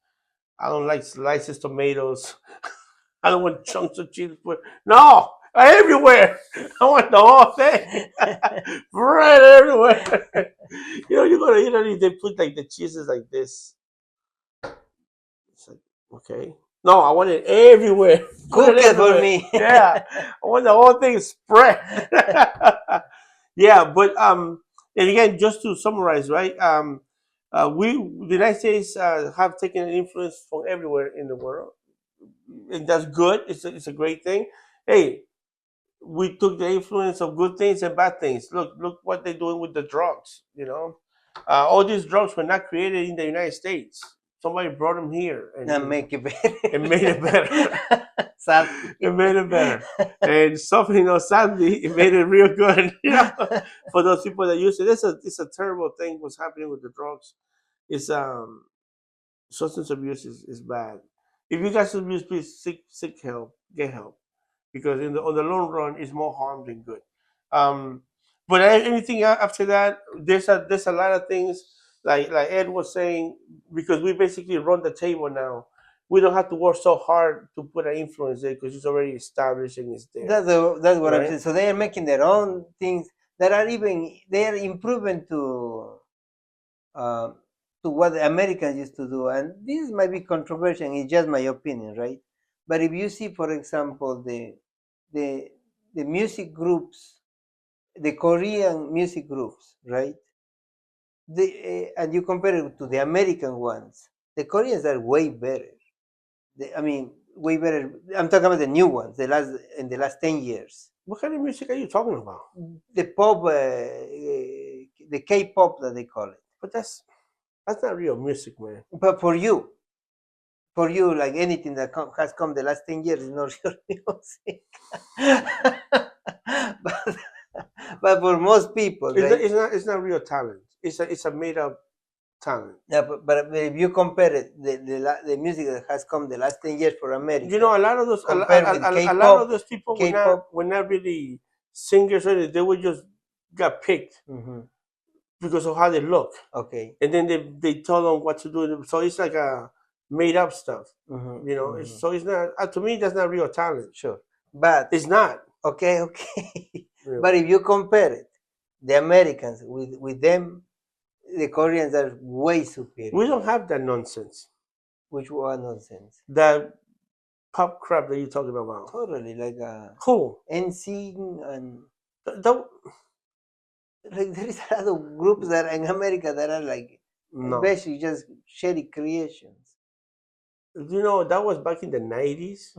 I don't like slices tomatoes. I don't want chunks of cheese. No, everywhere. I want the whole thing. Bread everywhere. You go to Italy, they put like the cheeses like this. It's like, okay. No, I want it everywhere. Cook it for me. Yeah. I want the whole thing spread. Yeah, but and again, just to summarize, right? The United States have taken an influence from everywhere in the world, and that's good. It's a great thing. Hey, we took the influence of good things and bad things. Look what they're doing with the drugs. All these drugs were not created in the United States. Somebody brought them here and make it better. And made it better. Sadly. It made it better. And something, sadly, it made it real good. For those people that use it. It's a terrible thing. What's happening with the drugs? It's substance abuse is bad. If you guys abuse, please seek help. Get help, because on the long run, it's more harm than good. But anything after that, there's a lot of things like Ed was saying, because we basically run the table now. We don't have to work so hard to put an influence there because it's already established and it's there. That's what Right? I'm saying. So they are making their own things that are they are improving to to what the Americans used to do. And this might be controversial, it's just my opinion, right? But if you see, for example, the music groups, the Korean music groups, right? And you compare it to the American ones, the Koreans are way better. I mean, way better. I'm talking about the new ones, in the last 10 years. What kind of music are you talking about? The pop, the K-pop that they call it. But that's not real music, man. But for you, like anything that has come the last 10 years is not real music. but for most people, right? It's not real talent. It's a made up talent. Yeah, but if you compare it, the music that has come the last 10 years for America, You know, a lot of those people were not really singers. They were just got picked because of how they look. Okay. And then they told them what to do. So it's like a made up stuff. You know, so it's not. To me, that's not real talent. Sure, but it's not. Okay. Yeah. But if you compare it, the Americans with them, the Koreans are way superior. We don't have that nonsense. Which one nonsense? That pop crap that you're talking about. Totally, like who? NSYNC and like there is a lot of groups that in America that are like basically just shitty creations. You know, that was back in the 90s.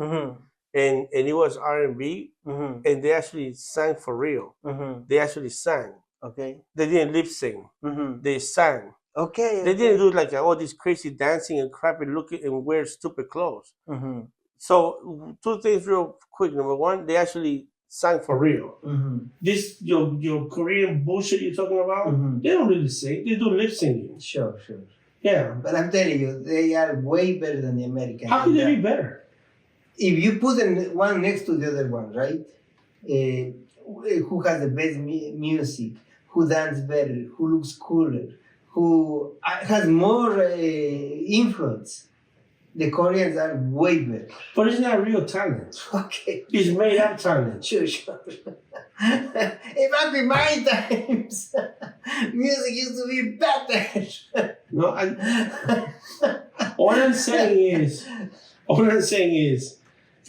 And it was R&B, and they actually sang for real. They actually sang. Okay. They didn't lip sing. They sang. Okay. They didn't do like all this crazy dancing and crap and looking and wear stupid clothes. So two things real quick. Number one, they actually sang for real. This your Korean bullshit you're talking about, they don't really sing. They do lip singing. Sure. Yeah. But I'm telling you, they are way better than the Americans. How can they be better? If you put them one next to the other one, right? Who has the best music? Who dances better? Who looks cooler? Who has more influence? The Koreans are way better. But it's not real talent. Okay. It's made up talent. Sure. It might be my times. Music used to be better. No, all I'm saying is,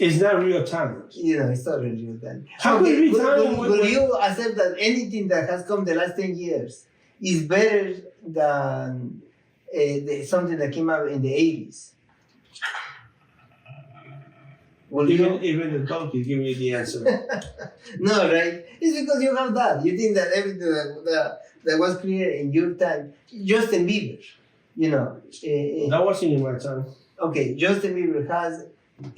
it's not real talent. You know, it's not real talent. How can it be talent? Will you accept that anything that has come the last 10 years is better than something that came out in the 80s? Even the donkey give me the answer. No, right? It's because you have that. You think that everything that was created in your time, Justin Bieber, you know. That wasn't in my time. Okay, Justin Bieber has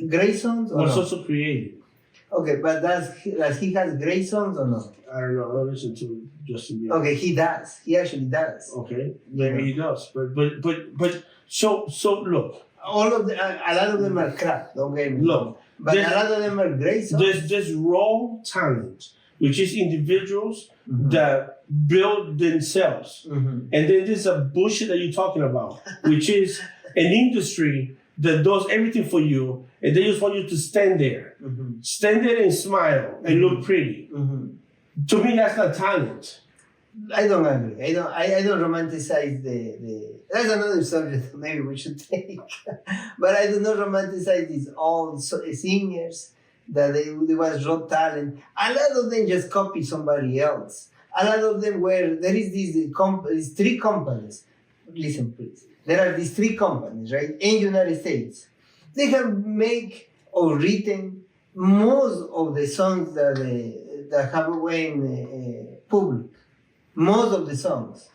great songs or was no? Also created. Okay, but does he has great songs or no? I don't know. I don't listen to Justin Bieber. Okay, he does. He actually does. Okay, maybe he does. But so look. A lot of them are crap. Don't get me wrong. But a lot of them are great songs. There's raw talent, which is individuals that build themselves, and then there's a bullshit that you're talking about, which is an industry that does everything for you, and they just want you to stand there and smile and look pretty. To me, that's not talent. I don't agree. I don't romanticize the. That's another subject maybe we should take. But I do not romanticize these old singers that they was raw talent. A lot of them just copy somebody else. A lot of them where there is these three companies. Listen, please. There are these three companies, right, in the United States. They have made or written most of the songs that have went public. Most of the songs.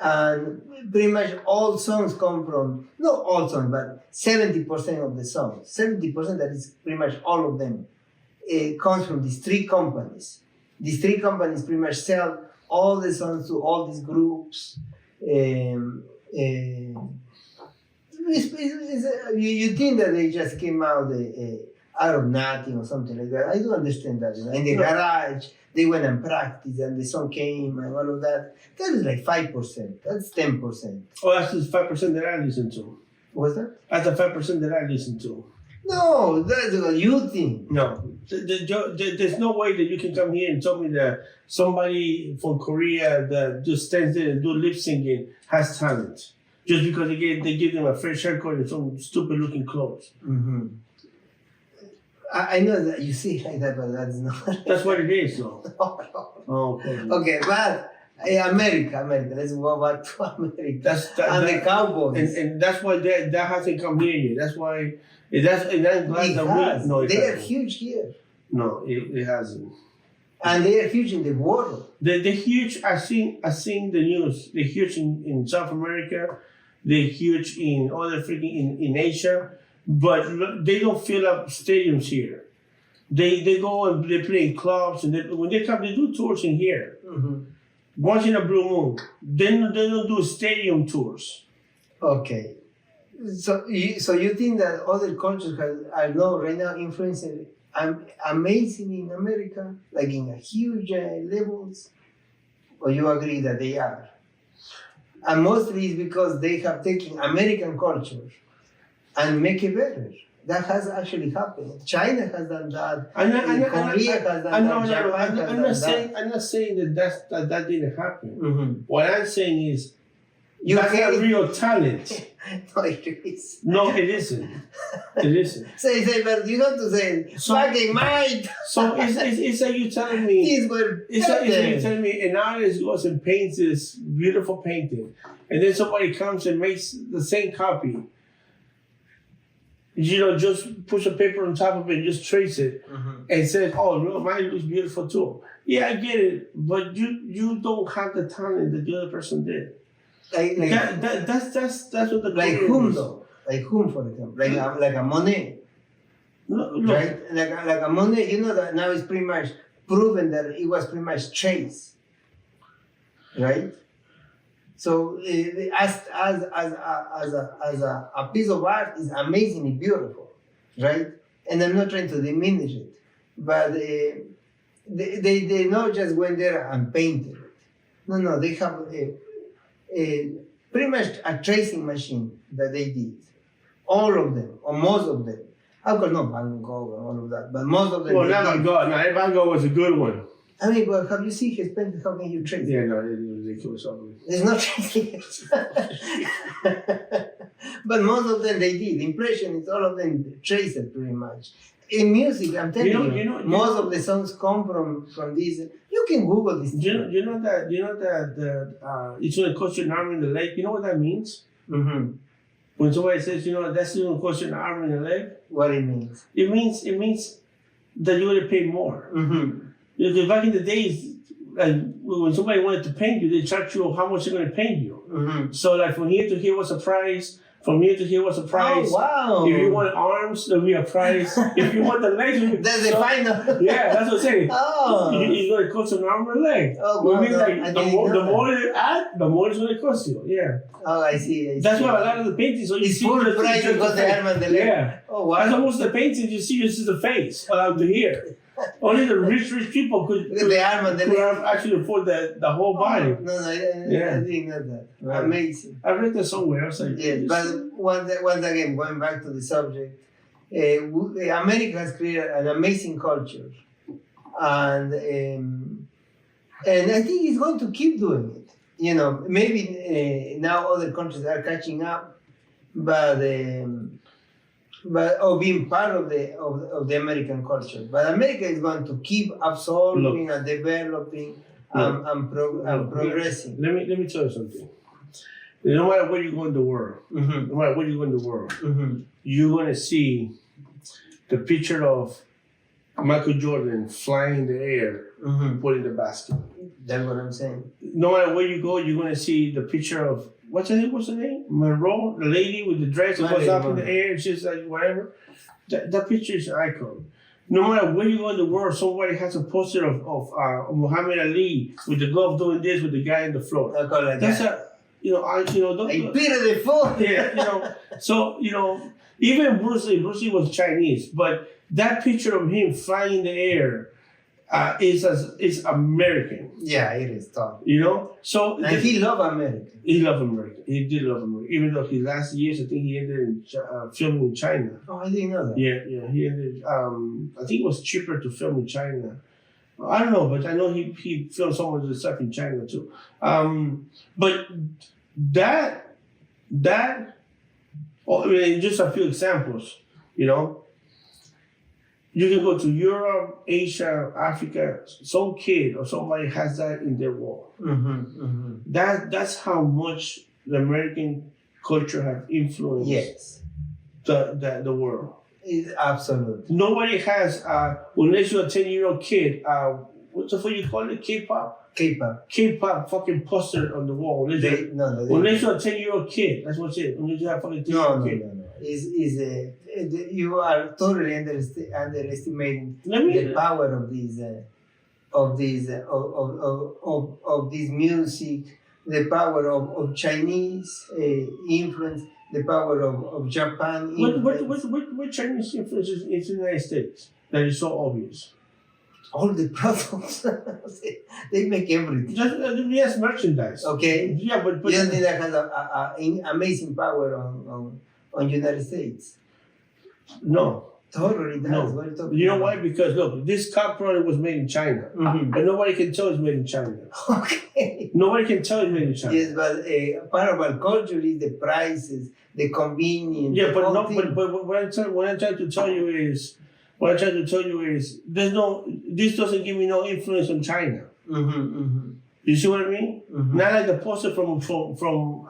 And pretty much all songs come from, not all songs, but 70% of the songs. 70%, that is pretty much all of them, comes from these three companies. These three companies pretty much sell all the songs to all these groups. You think that they just came out of nothing or something like that. I do understand that. You know? In the garage, they went and practiced and the song came and all of that. That is like 5%. That's 10%. Oh, that's the 5% that I listen to. What's that? That's the 5% that I listen to. No, that's what you think. No. There's no way that you can come here and tell me that somebody from Korea that just stands there and do lip singing has talent. just because they give them a fresh haircut and some stupid looking clothes. Mm-hmm. I know that you see like that, but that's not. That's what it is, though. Oh, okay. Okay, but America. Let's go back to America. The Cowboys. And that's why that hasn't come here yet. That's why They are huge here. No, it hasn't. And they are huge in the world. They're huge. I seen the news. They're huge in South America. They're huge in other freaking in Asia. But they don't fill up stadiums here. They go and they play in clubs, and when they come, they do tours in here. Mm-hmm. Once in a blue moon. They don't do stadium tours. Okay. So you think that other cultures are now right now influencing amazing in America, like in a huge levels, or you agree that they are? And mostly it's because they have taken American culture and make it better. That has actually happened. China has done that. Korea has done that. Japan has done that. I'm not saying that didn't happen. Mm-hmm. What I'm saying is that's not real talent. No, it is. No, it isn't. It isn't. Say, but you have to say, fucking might. So it's like you telling me. These were it's like you telling me an artist goes and paints this beautiful painting, and then somebody comes and makes the same copy. Just push a paper on top of it and just trace it, mm-hmm. and says, "Oh, look, mine looks beautiful too." Yeah, I get it, but you don't have the talent that the other person did. That's what the like whom is. Though? Like whom, for example? Like a Monet, no. Right? Like a Monet. You know that now it's pretty much proven that it was pretty much traced, right? So as a piece of art is amazingly beautiful, right? And I'm not trying to diminish it, but they not just went there and painted it. No, they have pretty much a tracing machine that they did. All of them, or most of them. Of course, not Van Gogh and all of that, but most of them. Well, not Van Gogh. No, Van Gogh was a good one. I mean, but have you seen his painting? How can you trace it? Yeah, no, it's ridiculous. It's not tracing it. But most of them they did. Impressionists, all of them trace it pretty much. In music, I'm telling you, most of the songs come from this. You can Google this. You know that it's going to cost you an arm and a leg. You know what that means? Mm-hmm. When somebody says, that's going to cost you an arm and a leg. What it means? It means that you're going to pay more. Mm-hmm. Back in the days, like when somebody wanted to paint you, they charge you how much they're going to paint you. Mm-hmm. So like from here to here was a price. From here to here was a price. Oh, wow. If you want arms, there'll be a price. If you want the legs, that's the final. Yeah, that's what I'm saying. Oh. It's going to cost an arm and a leg. Oh, wow. Means like the more you add, the more it's going to cost you. Yeah. Oh, I see. That's why a lot of the paintings, so you it's see full price because the arm and the leg. Yeah. Oh, wow. As opposed to the paintings, you see just the face allowed to here. Only the rich people could the arm and the leg. Actually afford the whole body. No, I didn't know that. Right. Amazing. I read that somewhere. I was like, yes, but once again, going back to the subject, America has created an amazing culture, and I think it's going to keep doing it. Maybe now other countries are catching up, but being part of the American culture. But America is going to keep absorbing and developing and progressing. Let me tell you something. No matter where you go in the world, mm-hmm. no matter where you go in the world, mm-hmm. you're going to see the picture of Michael Jordan flying in the air, mm-hmm. putting the basket. That's what I'm saying. No matter where you go, you're going to see the picture of, what's her name? Monroe, the lady with the dress that goes up in the air and she's like, whatever. That picture is an icon. No matter where you go in the world, somebody has a poster of Muhammad Ali with the glove doing this with the guy on the floor. That's I beat the foot. Yeah, So even Bruce Lee was Chinese, but that picture of him flying in the air is American. Yeah, it is tough. So he loved America. He loved America. He did love America, even though his last years, I think he ended in filming in China. Oh, I didn't know that. Yeah, he ended. I think it was cheaper to film in China. I don't know, but I know he filmed some of the stuff in China too. But That, I mean, just a few examples, you know. You can go to Europe, Asia, Africa. Some kid or somebody has that in their wall. That's how much the American culture has influenced the world. Absolutely. Nobody has, unless you're a 10-year-old kid, what the fuck you call it? Kpop? Kpop fucking poster on the wall. Unless you're a 10-year-old kid, that's what's it. Unless you have fucking 10-year-old kid. You are totally underestimating the power of this music, the power of Chinese influence, the power of Japan influence. What Chinese influence is in the United States that is so obvious? All the products, they make everything. Yes, merchandise. Okay. Yeah, but you don't think that has an amazing power on United States? No. Totally does. No. You know why? Because look, this Kpop product was made in China, and nobody can tell it's made in China. Okay. Nobody can tell it's made in China. Yes, but part of our culture is the prices, the convenience. Yeah, but what I'm trying to tell you is, this doesn't give me no influence on China. You see what I mean? Not like the poster from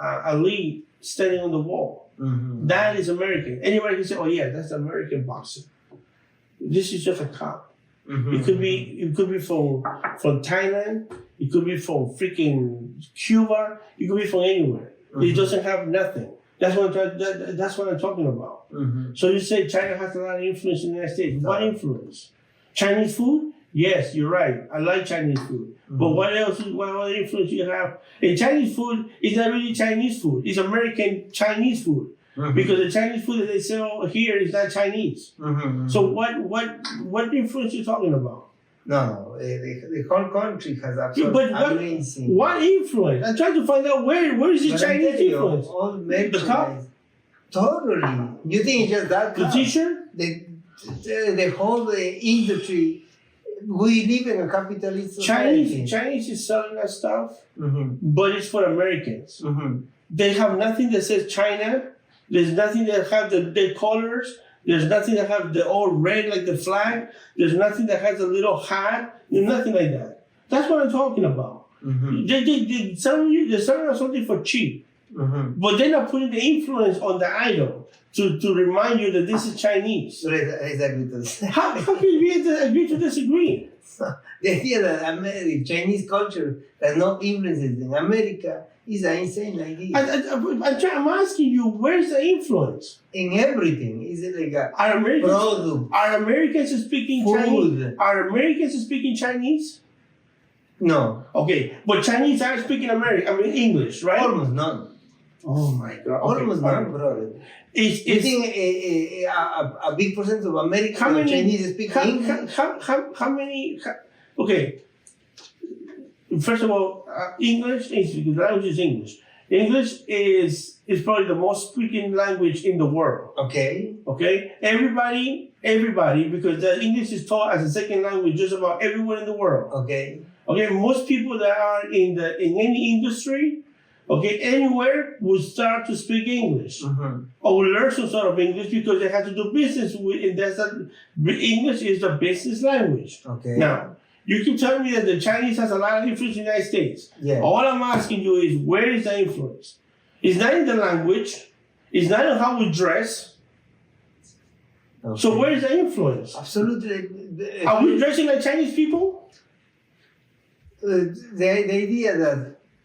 Ali standing on the wall. That is American. Anybody can say, "Oh yeah, that's American boxer." This is just a cop. It could be from Thailand. It could be from freaking Cuba. It could be from anywhere. It doesn't have nothing. That's what I'm talking about. So you say China has a lot of influence in the United States. What influence? Chinese food? Yes, you're right. I like Chinese food. But what else? What other influence do you have? And Chinese food is not really Chinese food. It's American Chinese food. Because the Chinese food that they sell here is not Chinese. So what influence are you talking about? No, the whole country has absolutely amazing. What influence? I'm trying to find out where is the Chinese influence? All merchandise. Totally. You think it's just that? The T-shirt? The whole industry. We live in a capitalist society. Chinese is selling that stuff, but it's for Americans. They have nothing that says China. There's nothing that have the colors. There's nothing that have the all red like the flag. There's nothing that has a little hat. There's nothing like that. That's what I'm talking about. They're selling us something for cheap, but they're not putting the influence on the item to remind you that this is Chinese. Exactly. How can you agree to disagree? The idea that Chinese culture has no influences in America is an insane idea. I'm asking you, where's the influence? In everything. Is it like a product? Are Americans speaking Chinese? Are Americans speaking Chinese? No. Okay, but Chinese are speaking English, right? Almost none. Oh my God. Almost none, brother. You think a big percent of American Chinese speak English? How many? Okay. First of all, English is the language is English. English is probably the most speaking language in the world. Okay. Okay. Everybody, because the English is taught as a second language just about everywhere in the world. Okay. Okay. Most people that are in any industry, okay, anywhere will start to speak English or will learn some sort of English because they have to do business with, and English is the business language. Okay. Now, you keep telling me that the Chinese has a lot of influence in the United States. Yeah. All I'm asking you is, where is the influence? It's not in the language. It's not in how we dress. Okay. So where is the influence? Absolutely. Are we dressing like Chinese people? The idea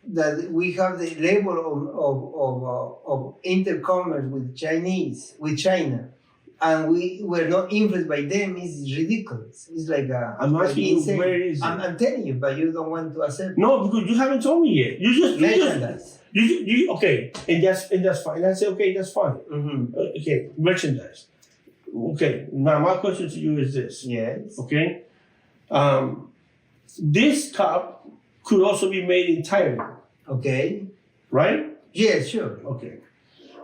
that we have the label of intercommerce with China, and we're not influenced by them is ridiculous. It's like I'm asking you, where is it? I'm telling you, but you don't want to accept. No, because you haven't told me yet. Merchandise. Okay, and that's fine. I say okay, that's fine. Okay, merchandise. Okay, now my question to you is this. Yes. Okay, this cup could also be made in Thailand. Okay. Right? Yes, sure. Okay.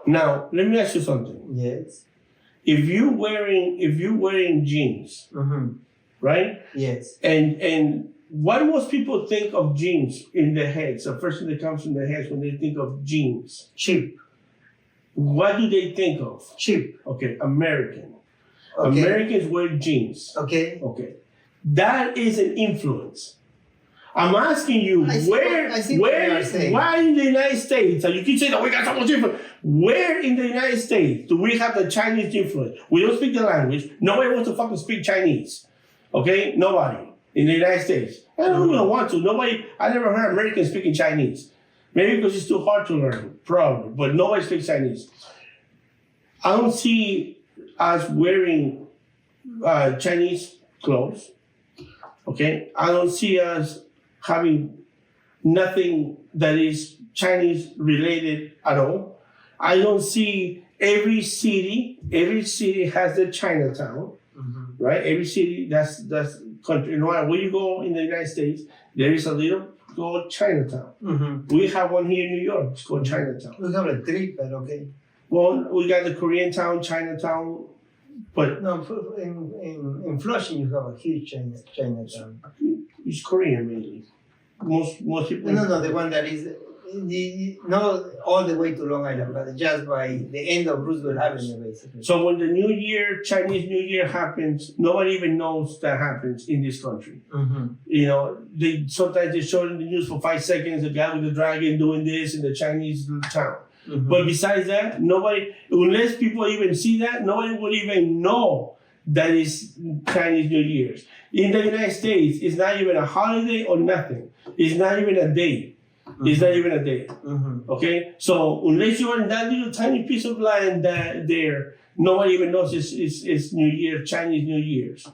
Now let me ask you something. Yes. If you're wearing jeans, right? Yes. And what most people think of jeans in their heads, the first thing that comes in their heads when they think of jeans? Cheap. what do they think of? Cheap. Okay, American. Okay. Americans wear jeans. Okay. Okay. That is an influence. I'm asking you, I see what you are saying. why in the United States, and you keep saying that we got so much influence, where in the United States do we have the Chinese influence? We don't speak the language. Nobody wants to fucking speak Chinese. Okay? Nobody in the United States. I don't even want to. I never heard Americans speaking Chinese. Maybe because it's too hard to learn, probably, but nobody speaks Chinese. I don't see us wearing Chinese clothes. Okay? I don't see us having nothing that is Chinese related at all. I don't see every city has their Chinatown, right? Every city, that's country. No matter where you go in the United States, there is a little called Chinatown. We have one here in New York. It's called Chinatown. We have a trip, but okay. Well, we got the Korean town, Chinatown, but no, in Flushing you have a huge Chinatown. It's Korean mainly. Most people. No, the one that is not all the way to Long Island, but just by the end of Roosevelt Avenue, basically. So when the New Year, Chinese New Year happens, nobody even knows that happens in this country. You know, sometimes they show in the news for 5 seconds the guy with the dragon doing this in the Chinese town. But besides that, nobody, unless people even see that, nobody will even know that is Chinese New Year's. In the United States, it's not even a holiday or nothing. It's not even a day. It's not even a day. Okay? So unless you're in that little tiny piece of land there, nobody even knows it's New Year, Chinese New Year's.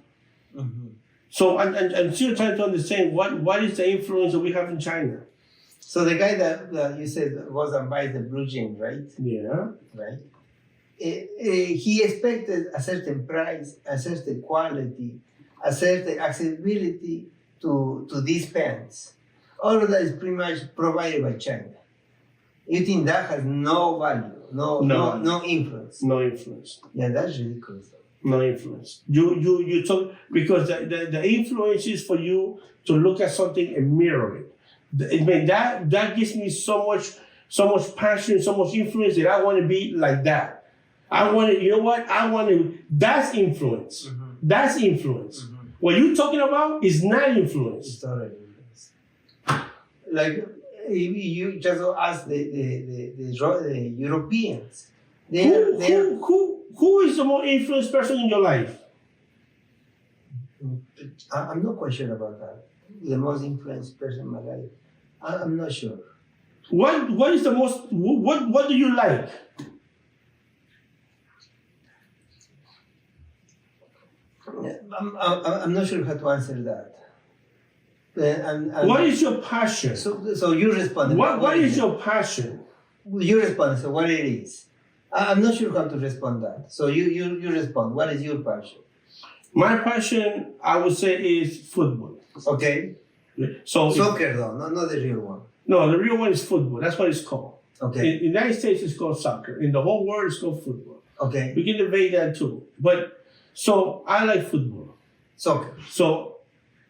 So I'm still trying to understand what is the influence that we have in China. So the guy that you said was and buys the blue jeans, right? Yeah. Right. He expected a certain price, a certain quality, a certain accessibility to these pants. All of that is pretty much provided by China. You think that has no value, no influence? No influence. Yeah, that's ridiculous. No influence. You talk because the influence is for you to look at something and mirror it. I mean that gives me so much passion, so much influence that I want to be like that. I want to, you know what? I want to. That's influence. That's influence. What you're talking about is not influence. It's not influence. Like you just ask the Europeans. Who is the more influenced person in your life? I'm not quite sure about that. The most influenced person in my life. I'm not sure. What is the most? What do you like? I'm not sure how to answer that. What is your passion? So you respond. What is your passion? You respond. So what it is? I'm not sure how to respond that. So you respond. What is your passion? My passion, I would say, is football. Okay. So soccer, though, not the real one. No, the real one is football. That's what it's called. Okay. In the United States, it's called soccer. In the whole world, it's called football. Okay. We can debate that too. But so I like football. Soccer. So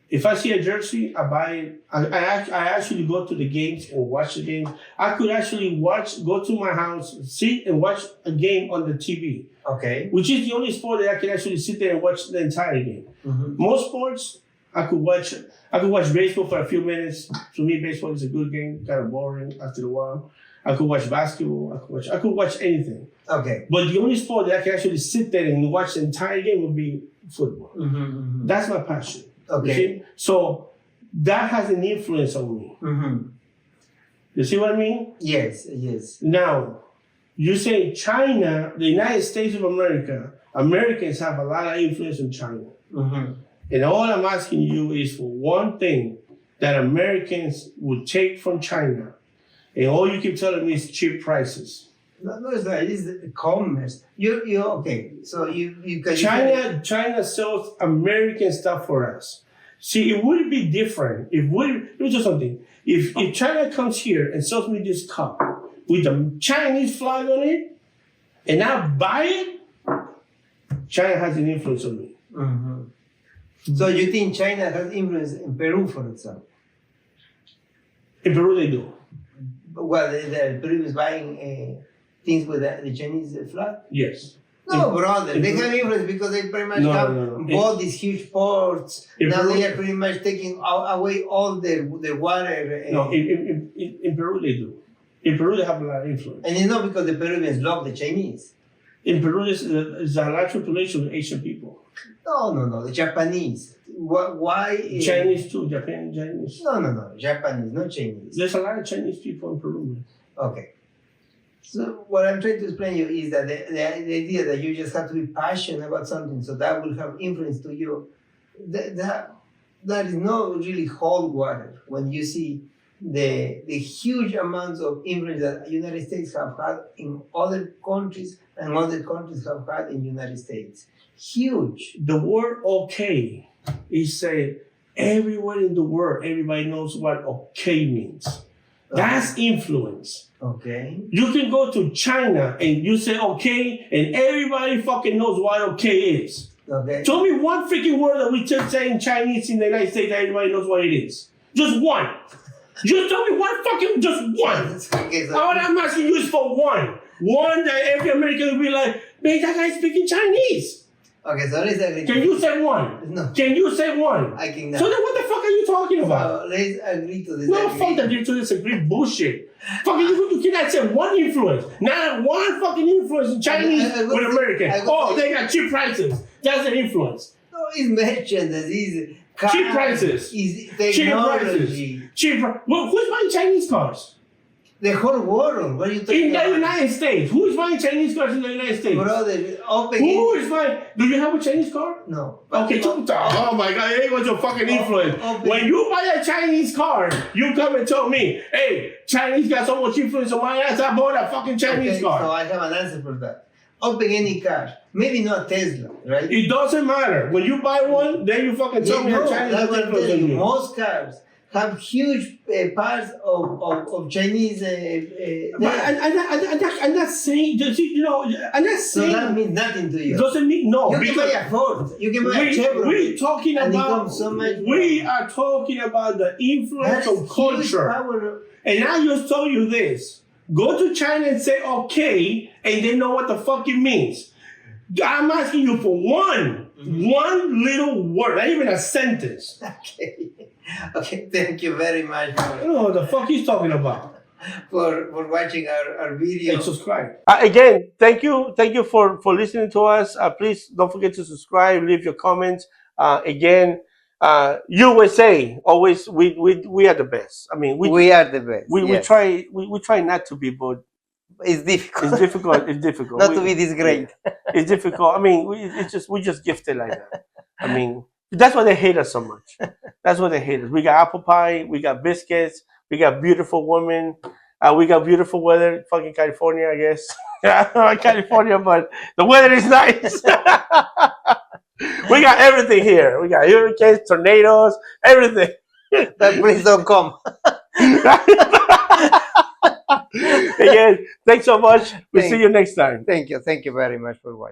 if I see a jersey, I buy it. I actually go to the games and watch the games. I could actually go to my house, sit and watch a game on the TV. Okay. Which is the only sport that I can actually sit there and watch the entire game. Most sports, I could watch baseball for a few minutes. To me, baseball is a good game, kind of boring after a while. I could watch basketball. I could watch anything. Okay. But the only sport that I can actually sit there and watch the entire game would be football. That's my passion. Okay. So that has an influence on me. You see what I mean? Yes. Now, you say China, the United States of America, Americans have a lot of influence in China. And all I'm asking you is for one thing that Americans would take from China. And all you keep telling me is cheap prices. No, it's not. It's the commerce. You okay? So you can. China sells American stuff for us. See, it would be different let me do something. If China comes here and sells me this cup with the Chinese flag on it, and I buy it, China has an influence on me. So you think China has influence in Peru, for example? In Peru, they do. Well, Peru is buying things with the Chinese flag? Yes. No, brother. They have influence because they pretty much have bought these huge ports. Now they are pretty much taking away all the water. No, in Peru they do. In Peru they have a lot of influence. And it's not because the Peruvians love the Chinese. In Peru there's a large population of Asian people. No. The Japanese. Why? Chinese too, Japan, Chinese. No. Japanese, not Chinese. There's a lot of Chinese people in Peru. Okay. So what I'm trying to explain to you is that the idea that you just have to be passionate about something, so that will have influence to you, that is not really hold water when you see the huge amounts of influence that the United States have had in other countries and other countries have had in the United States. Huge. The word okay is everywhere in the world, everybody knows what okay means. That's influence. Okay. You can go to China and you say okay, and everybody fucking knows what okay is. Okay. Tell me one freaking word that we just say in Chinese in the United States that everybody knows what it is. Just one. Just tell me just one. Okay, so All I'm asking you is for one. One that every American will be like, man, that guy's speaking Chinese. Okay, so let's agree. Can you say one? No. Can you say one? I cannot. So then what the fuck are you talking about? So let's agree to this. No, fuck that, you to disagree bullshit. Fucking you cannot say one influence. Not one fucking influence in Chinese with American. They got cheap prices. That's an influence. No, it's mentioned that these cars Cheap prices. is Cheap technology. prices. Well, who's buying Chinese cars? The whole world. What are you talking In about? the United States. Who's buying Chinese cars in the United States? Brother, open Who is buying? Do you have a Chinese car? No. Okay, oh my God, it was your fucking influence. When you buy a Chinese car, you come and tell me, hey, Chinese got so much influence on my ass, I bought a fucking Chinese car. So I have an answer for that. Open any car. Maybe not Tesla, right? It doesn't matter. When you buy one, then you fucking tell me that Chinese that's has what I'm influence telling on you. you. Most cars have huge parts of Chinese. I'm not saying, I'm not So saying. that means nothing to you. Doesn't mean, no. You can buy a Ford. You can buy a Chevrolet. We're talking and about, so much we are talking about the influence of culture. And I just told you this. Go to China and say okay, and they know what the fuck it means. I'm asking you for one little word, not even a sentence. Okay, thank you very much I don't know what the fuck he's talking about. for watching our video. And subscribe. Again, thank you for listening to us. Please don't forget to subscribe, leave your comments. Again, USA, always, we are the best. I mean, we are the best. We try not to be, but it's difficult. It's difficult. Not to be this great. It's difficult. I mean, we just gifted like that. I mean, that's why they hate us so much. That's why they hate us. We got apple pie, we got biscuits, we got beautiful women, we got beautiful weather. Fucking California, I guess. California, but the weather is nice. We got everything here. We got hurricanes, tornadoes, everything. But please don't come. Again, thanks so much. We'll see you next time. Thank you very much for watching.